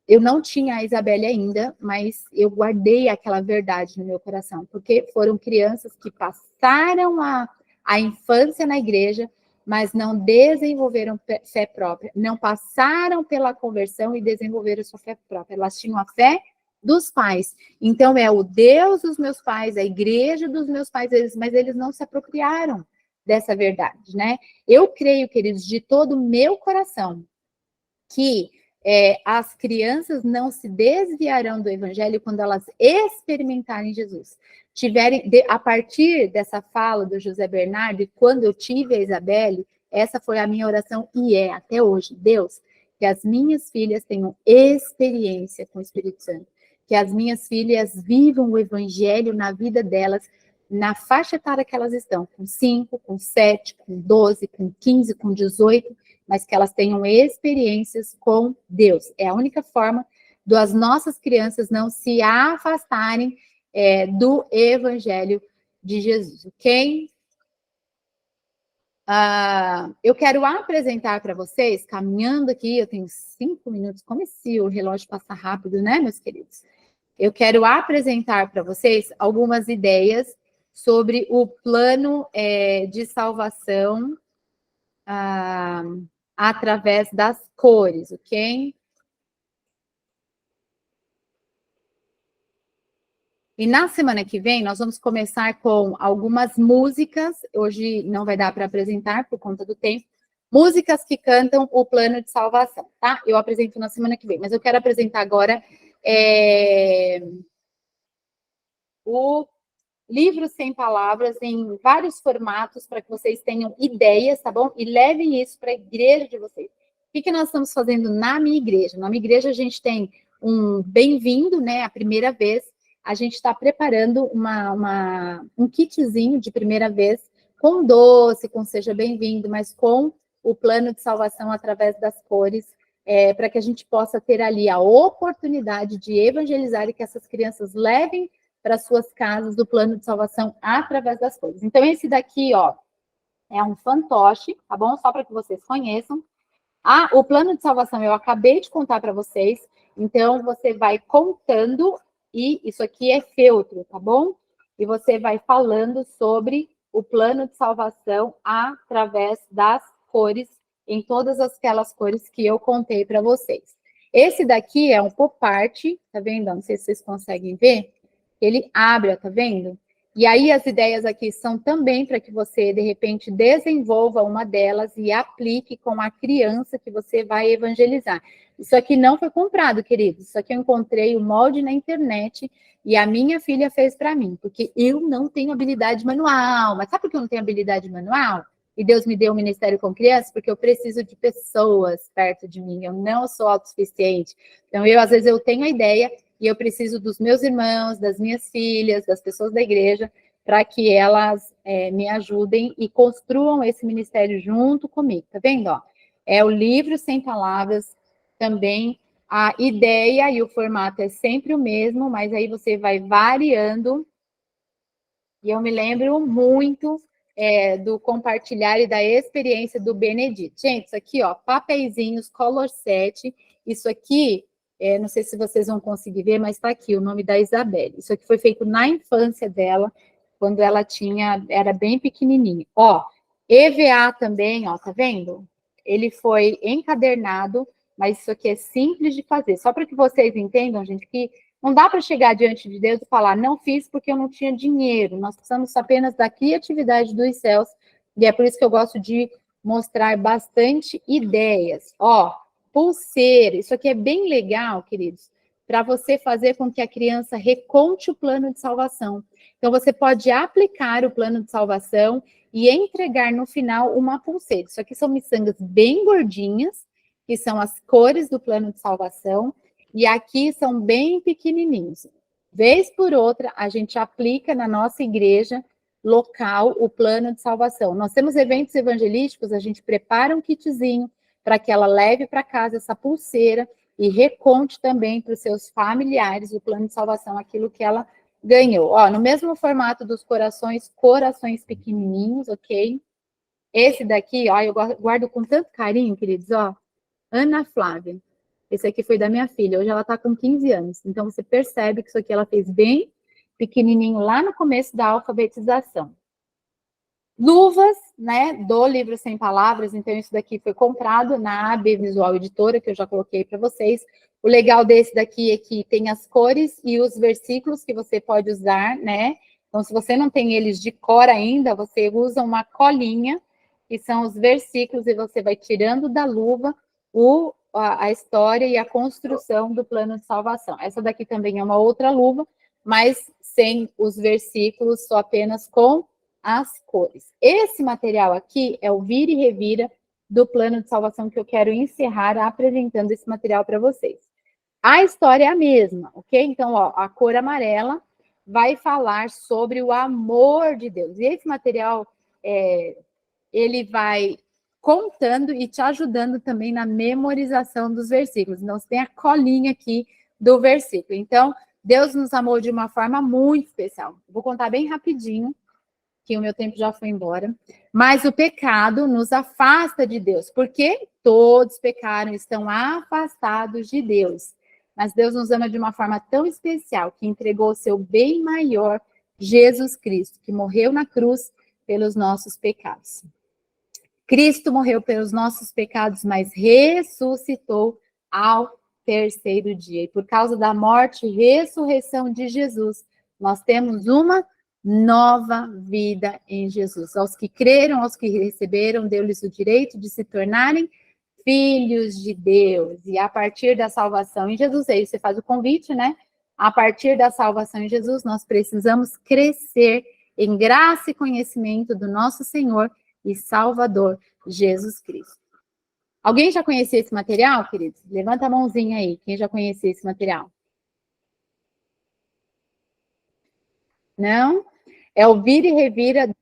Eu não tinha a Isabelle ainda, mas eu guardei aquela verdade no meu coração, porque foram crianças que passaram a infância na igreja, mas não desenvolveram fé própria, não passaram pela conversão e desenvolveram sua fé própria. Elas tinham a fé dos pais. Então, é o Deus dos meus pais, a igreja dos meus pais, mas eles não se apropriaram dessa verdade, né? Eu creio, queridos, de todo o meu coração, que as crianças não se desviarão do evangelho quando elas experimentarem Jesus. A partir dessa fala do José Bernardo, e quando eu tive a Isabelle, essa foi a minha oração e é até hoje. Deus, que as minhas filhas tenham experiência com o Espírito Santo, que as minhas filhas vivam o evangelho na vida delas, na faixa etária que elas estão, com 5, com 7, com 12, com 15, com 18, mas que elas tenham experiências com Deus. É a única forma das nossas crianças não se afastarem do Evangelho de Jesus, ok? Eu quero apresentar para vocês, caminhando aqui, eu tenho 5 minutos, como se o relógio passa rápido, né, meus queridos? Eu quero apresentar para vocês algumas ideias sobre o plano de salvação através das cores, ok? E na semana que vem, nós vamos começar com algumas músicas, hoje não vai dar para apresentar por conta do tempo, músicas que cantam o plano de salvação, tá? Eu apresento na semana que vem, mas eu quero apresentar agora o livro Sem Palavras, em vários formatos, para que vocês tenham ideias, tá bom? E levem isso para a igreja de vocês. O que nós estamos fazendo na minha igreja? Na minha igreja a gente tem um bem-vindo, né? A primeira vez, a gente está preparando um kitzinho de primeira vez, com doce, com seja bem-vindo, mas com o plano de salvação através das cores, para que a gente possa ter ali a oportunidade de evangelizar e que essas crianças levem para suas casas do plano de salvação através das cores. Então, esse daqui, ó, é um fantoche, tá bom? Só para que vocês conheçam. O plano de salvação eu acabei de contar para vocês, então você vai contando, e isso aqui é feltro, tá bom? E você vai falando sobre o plano de salvação através das cores, em todas aquelas cores que eu contei para vocês. Esse daqui é um pop art, tá vendo? Não sei se vocês conseguem ver. Ele abre, tá vendo? E aí as ideias aqui são também para que você, de repente, desenvolva uma delas e aplique com a criança que você vai evangelizar. Isso aqui não foi comprado, queridos. Isso aqui eu encontrei o molde na internet e a minha filha fez para mim, porque eu não tenho habilidade manual. Mas sabe por que eu não tenho habilidade manual? E Deus me deu um ministério com crianças? Porque eu preciso de pessoas perto de mim. Eu não sou autossuficiente. Então, às vezes, eu tenho a ideia e eu preciso dos meus irmãos, das minhas filhas, das pessoas da igreja, para que elas me ajudem e construam esse ministério junto comigo. Tá vendo? Ó? É o livro Sem Palavras, também a ideia e o formato é sempre o mesmo, mas aí você vai variando. E eu me lembro muito do compartilhar e da experiência do Benedito. Gente, isso aqui, ó, papeizinhos, color set, isso aqui... não sei se vocês vão conseguir ver, mas está aqui o nome da Isabelle. Isso aqui foi feito na infância dela, quando ela era bem pequenininha. Ó, EVA também, ó, tá vendo? Ele foi encadernado, mas isso aqui é simples de fazer. Só para que vocês entendam, gente, que não dá para chegar diante de Deus e falar, não fiz porque eu não tinha dinheiro. Nós precisamos apenas da criatividade dos céus, e é por isso que eu gosto de mostrar bastante ideias. Ó, pulseira, isso aqui é bem legal, queridos, para você fazer com que a criança reconte o plano de salvação. Então, você pode aplicar o plano de salvação e entregar no final uma pulseira. Isso aqui são miçangas bem gordinhas, que são as cores do plano de salvação, e aqui são bem pequenininhos. Vez por outra, a gente aplica na nossa igreja local o plano de salvação. Nós temos eventos evangelísticos, a gente prepara um kitzinho, para que ela leve para casa essa pulseira e reconte também para os seus familiares o plano de salvação, aquilo que ela ganhou. Ó, no mesmo formato dos corações pequenininhos, ok? Esse daqui, ó, eu guardo com tanto carinho, queridos, ó. Ana Flávia. Esse aqui foi da minha filha. Hoje ela tá com 15 anos. Então, você percebe que isso aqui ela fez bem pequenininho lá no começo da alfabetização. Luvas, né, do livro Sem Palavras. Então, isso daqui foi comprado na AB Visual Editora, que eu já coloquei para vocês. O legal desse daqui é que tem as cores e os versículos que você pode usar, né? Então, se você não tem eles de cor ainda, você usa uma colinha, que são os versículos, e você vai tirando da luva a história e a construção do plano de salvação. Essa daqui também é uma outra luva, mas sem os versículos, só apenas com as cores. Esse material aqui é o Vira e Revira do plano de salvação, que eu quero encerrar apresentando esse material para vocês. A história é a mesma, ok? Então, ó, a cor amarela vai falar sobre o amor de Deus. E esse material, ele vai contando e te ajudando também na memorização dos versículos. Então, você tem a colinha aqui do versículo. Então, Deus nos amou de uma forma muito especial. Vou contar bem rapidinho, que o meu tempo já foi embora. Mas o pecado nos afasta de Deus, porque todos pecaram e estão afastados de Deus. Mas Deus nos ama de uma forma tão especial que entregou o seu bem maior, Jesus Cristo, que morreu na cruz pelos nossos pecados. Cristo morreu pelos nossos pecados, mas ressuscitou ao terceiro dia. E por causa da morte e ressurreição de Jesus, nós temos uma nova vida em Jesus. Aos que creram, aos que receberam, deu-lhes o direito de se tornarem filhos de Deus. E a partir da salvação em Jesus, aí você faz o convite, né? A partir da salvação em Jesus, nós precisamos crescer em graça e conhecimento do nosso Senhor e Salvador, Jesus Cristo. Alguém já conhecia esse material, queridos? Levanta a mãozinha aí, quem já conhecia esse material? Não? É o Vira e Revira do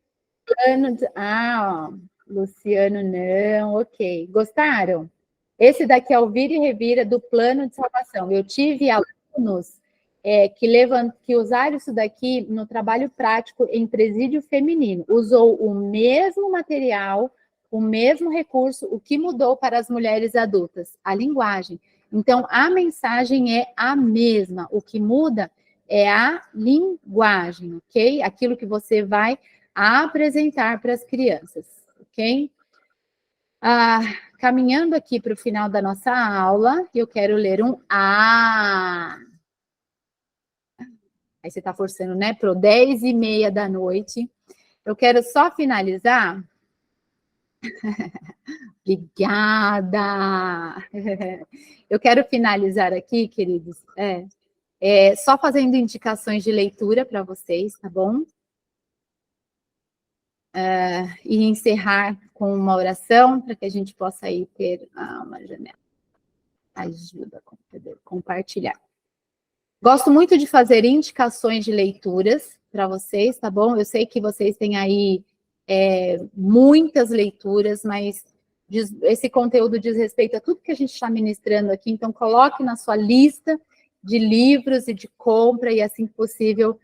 plano de... Ah, ó, Luciano, não, ok. Gostaram? Esse daqui é o Vira e Revira do plano de salvação. Eu tive alunos que usaram isso daqui no trabalho prático em presídio feminino. Usou o mesmo material, o mesmo recurso. O que mudou para as mulheres adultas? A linguagem. Então, a mensagem é a mesma. O que muda é a linguagem, ok? Aquilo que você vai apresentar para as crianças, ok? Caminhando aqui para o final da nossa aula, eu quero ler um A. Aí você está forçando, né, para 10h30 da noite. Eu quero só finalizar. Obrigada! Eu quero finalizar aqui, queridos, só fazendo indicações de leitura para vocês, tá bom? E encerrar com uma oração para que a gente possa aí ter uma janela. Ajuda a compartilhar. Gosto muito de fazer indicações de leituras para vocês, tá bom? Eu sei que vocês têm aí muitas leituras, mas esse conteúdo diz respeito a tudo que a gente está ministrando aqui, então coloque na sua lista de livros e de compra, e assim que possível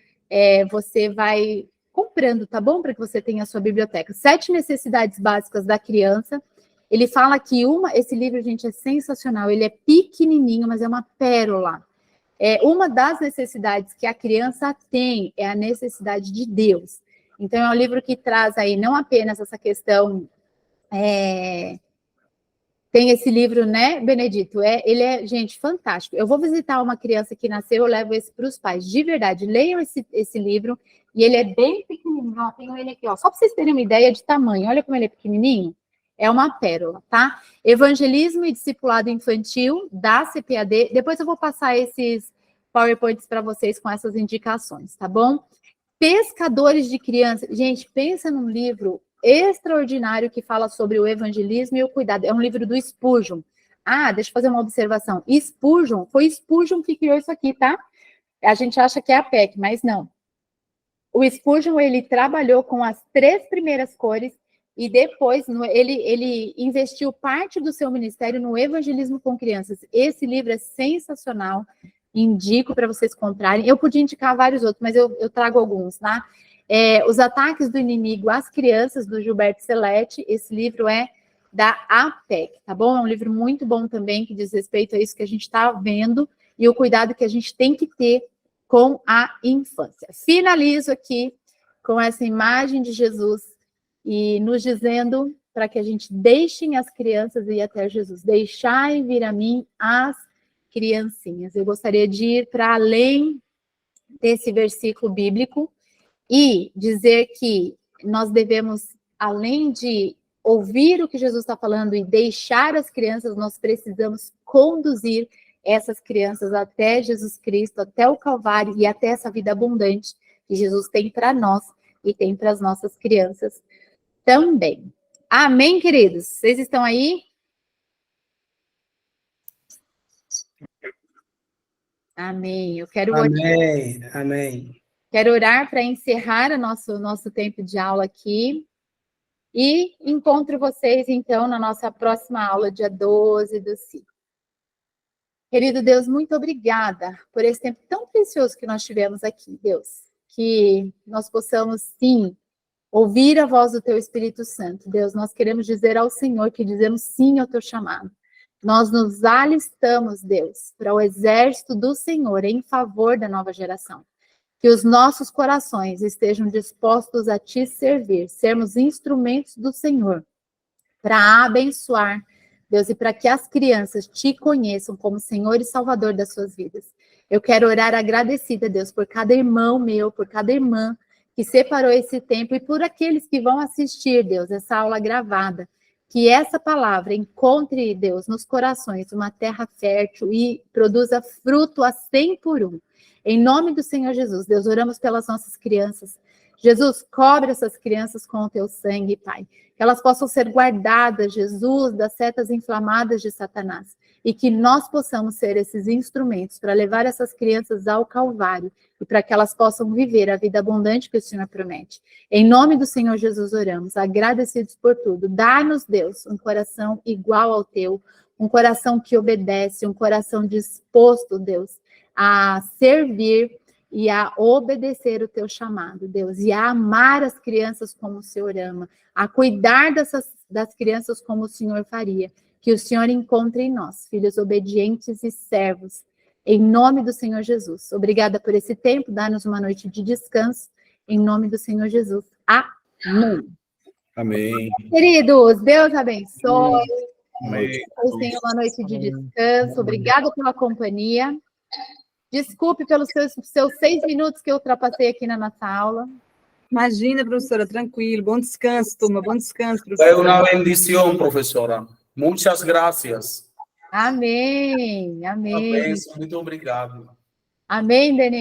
você vai comprando, tá bom? Para que você tenha a sua biblioteca. 7 necessidades básicas da criança. Ele fala que esse livro, gente, é sensacional, ele é pequenininho, mas é uma pérola. Uma das necessidades que a criança tem é a necessidade de Deus. Então, é um livro que traz aí não apenas essa questão... Tem esse livro, né, Benedito? Ele é, gente, fantástico. Eu vou visitar uma criança que nasceu, eu levo esse para os pais. De verdade, leiam esse livro. E ele é bem pequenininho. Ó, tenho ele aqui, ó. Só para vocês terem uma ideia de tamanho. Olha como ele é pequenininho. É uma pérola, tá? Evangelismo e Discipulado Infantil, da CPAD. Depois eu vou passar esses PowerPoints para vocês com essas indicações, tá bom? Pescadores de Crianças. Gente, pensa num livro extraordinário que fala sobre o evangelismo e o cuidado. É um livro do Spurgeon. Deixa eu fazer uma observação. Spurgeon, foi Spurgeon que criou isso aqui, tá? A gente acha que é a PEC, mas não. O Spurgeon, ele trabalhou com as 3 primeiras cores e depois ele investiu parte do seu ministério no evangelismo com crianças. Esse livro é sensacional, indico para vocês comprarem. Eu podia indicar vários outros, mas eu trago alguns, tá? Os Ataques do Inimigo às Crianças, do Gilberto Celeste. Esse livro é da APEC, tá bom? É um livro muito bom também, que diz respeito a isso que a gente está vendo e o cuidado que a gente tem que ter com a infância. Finalizo aqui com essa imagem de Jesus e nos dizendo para que a gente deixem as crianças ir até Jesus. Deixai vir a mim as criancinhas. Eu gostaria de ir para além desse versículo bíblico e dizer que nós devemos, além de ouvir o que Jesus está falando e deixar as crianças, nós precisamos conduzir essas crianças até Jesus Cristo, até o Calvário e até essa vida abundante que Jesus tem para nós e tem para as nossas crianças também. Amém, queridos? Vocês estão aí? Amém. Eu quero Amém, amém. Quero orar para encerrar o nosso tempo de aula aqui. E encontro vocês, então, na nossa próxima aula, dia 12/5. Querido Deus, muito obrigada por esse tempo tão precioso que nós tivemos aqui, Deus. Que nós possamos, sim, ouvir a voz do Teu Espírito Santo. Deus, nós queremos dizer ao Senhor que dizemos sim ao Teu chamado. Nós nos alistamos, Deus, para o exército do Senhor em favor da nova geração. Que os nossos corações estejam dispostos a Te servir, sermos instrumentos do Senhor para abençoar, Deus, e para que as crianças Te conheçam como Senhor e Salvador das suas vidas. Eu quero orar agradecida, Deus, por cada irmão meu, por cada irmã que separou esse tempo e por aqueles que vão assistir, Deus, essa aula gravada. Que essa palavra encontre, Deus, nos corações uma terra fértil e produza fruto a 100 por 1. Em nome do Senhor Jesus, Deus, oramos pelas nossas crianças. Jesus, cobre essas crianças com o Teu sangue, Pai. Que elas possam ser guardadas, Jesus, das setas inflamadas de Satanás. E que nós possamos ser esses instrumentos para levar essas crianças ao Calvário e para que elas possam viver a vida abundante que o Senhor promete. Em nome do Senhor Jesus oramos, agradecidos por tudo. Dá-nos, Deus, um coração igual ao Teu, um coração que obedece, um coração disposto, Deus, a servir e a obedecer o Teu chamado, Deus, e a amar as crianças como o Senhor ama, a cuidar das crianças como o Senhor faria. Que o Senhor encontre em nós, filhos obedientes e servos, em nome do Senhor Jesus. Obrigada por esse tempo, dá-nos uma noite de descanso, em nome do Senhor Jesus. Amém. Amém. Queridos, Deus abençoe. Amém. Vocês tenham uma noite de descanso. Obrigada pela companhia. Desculpe pelos seus 6 minutos que eu ultrapassei aqui na nossa aula. Imagina, professora, tranquilo. Bom descanso, turma. Bom descanso, professora. É uma bendição, professora. Muitas graças. Amém. Amém. Muito obrigado. Amém, Daniel.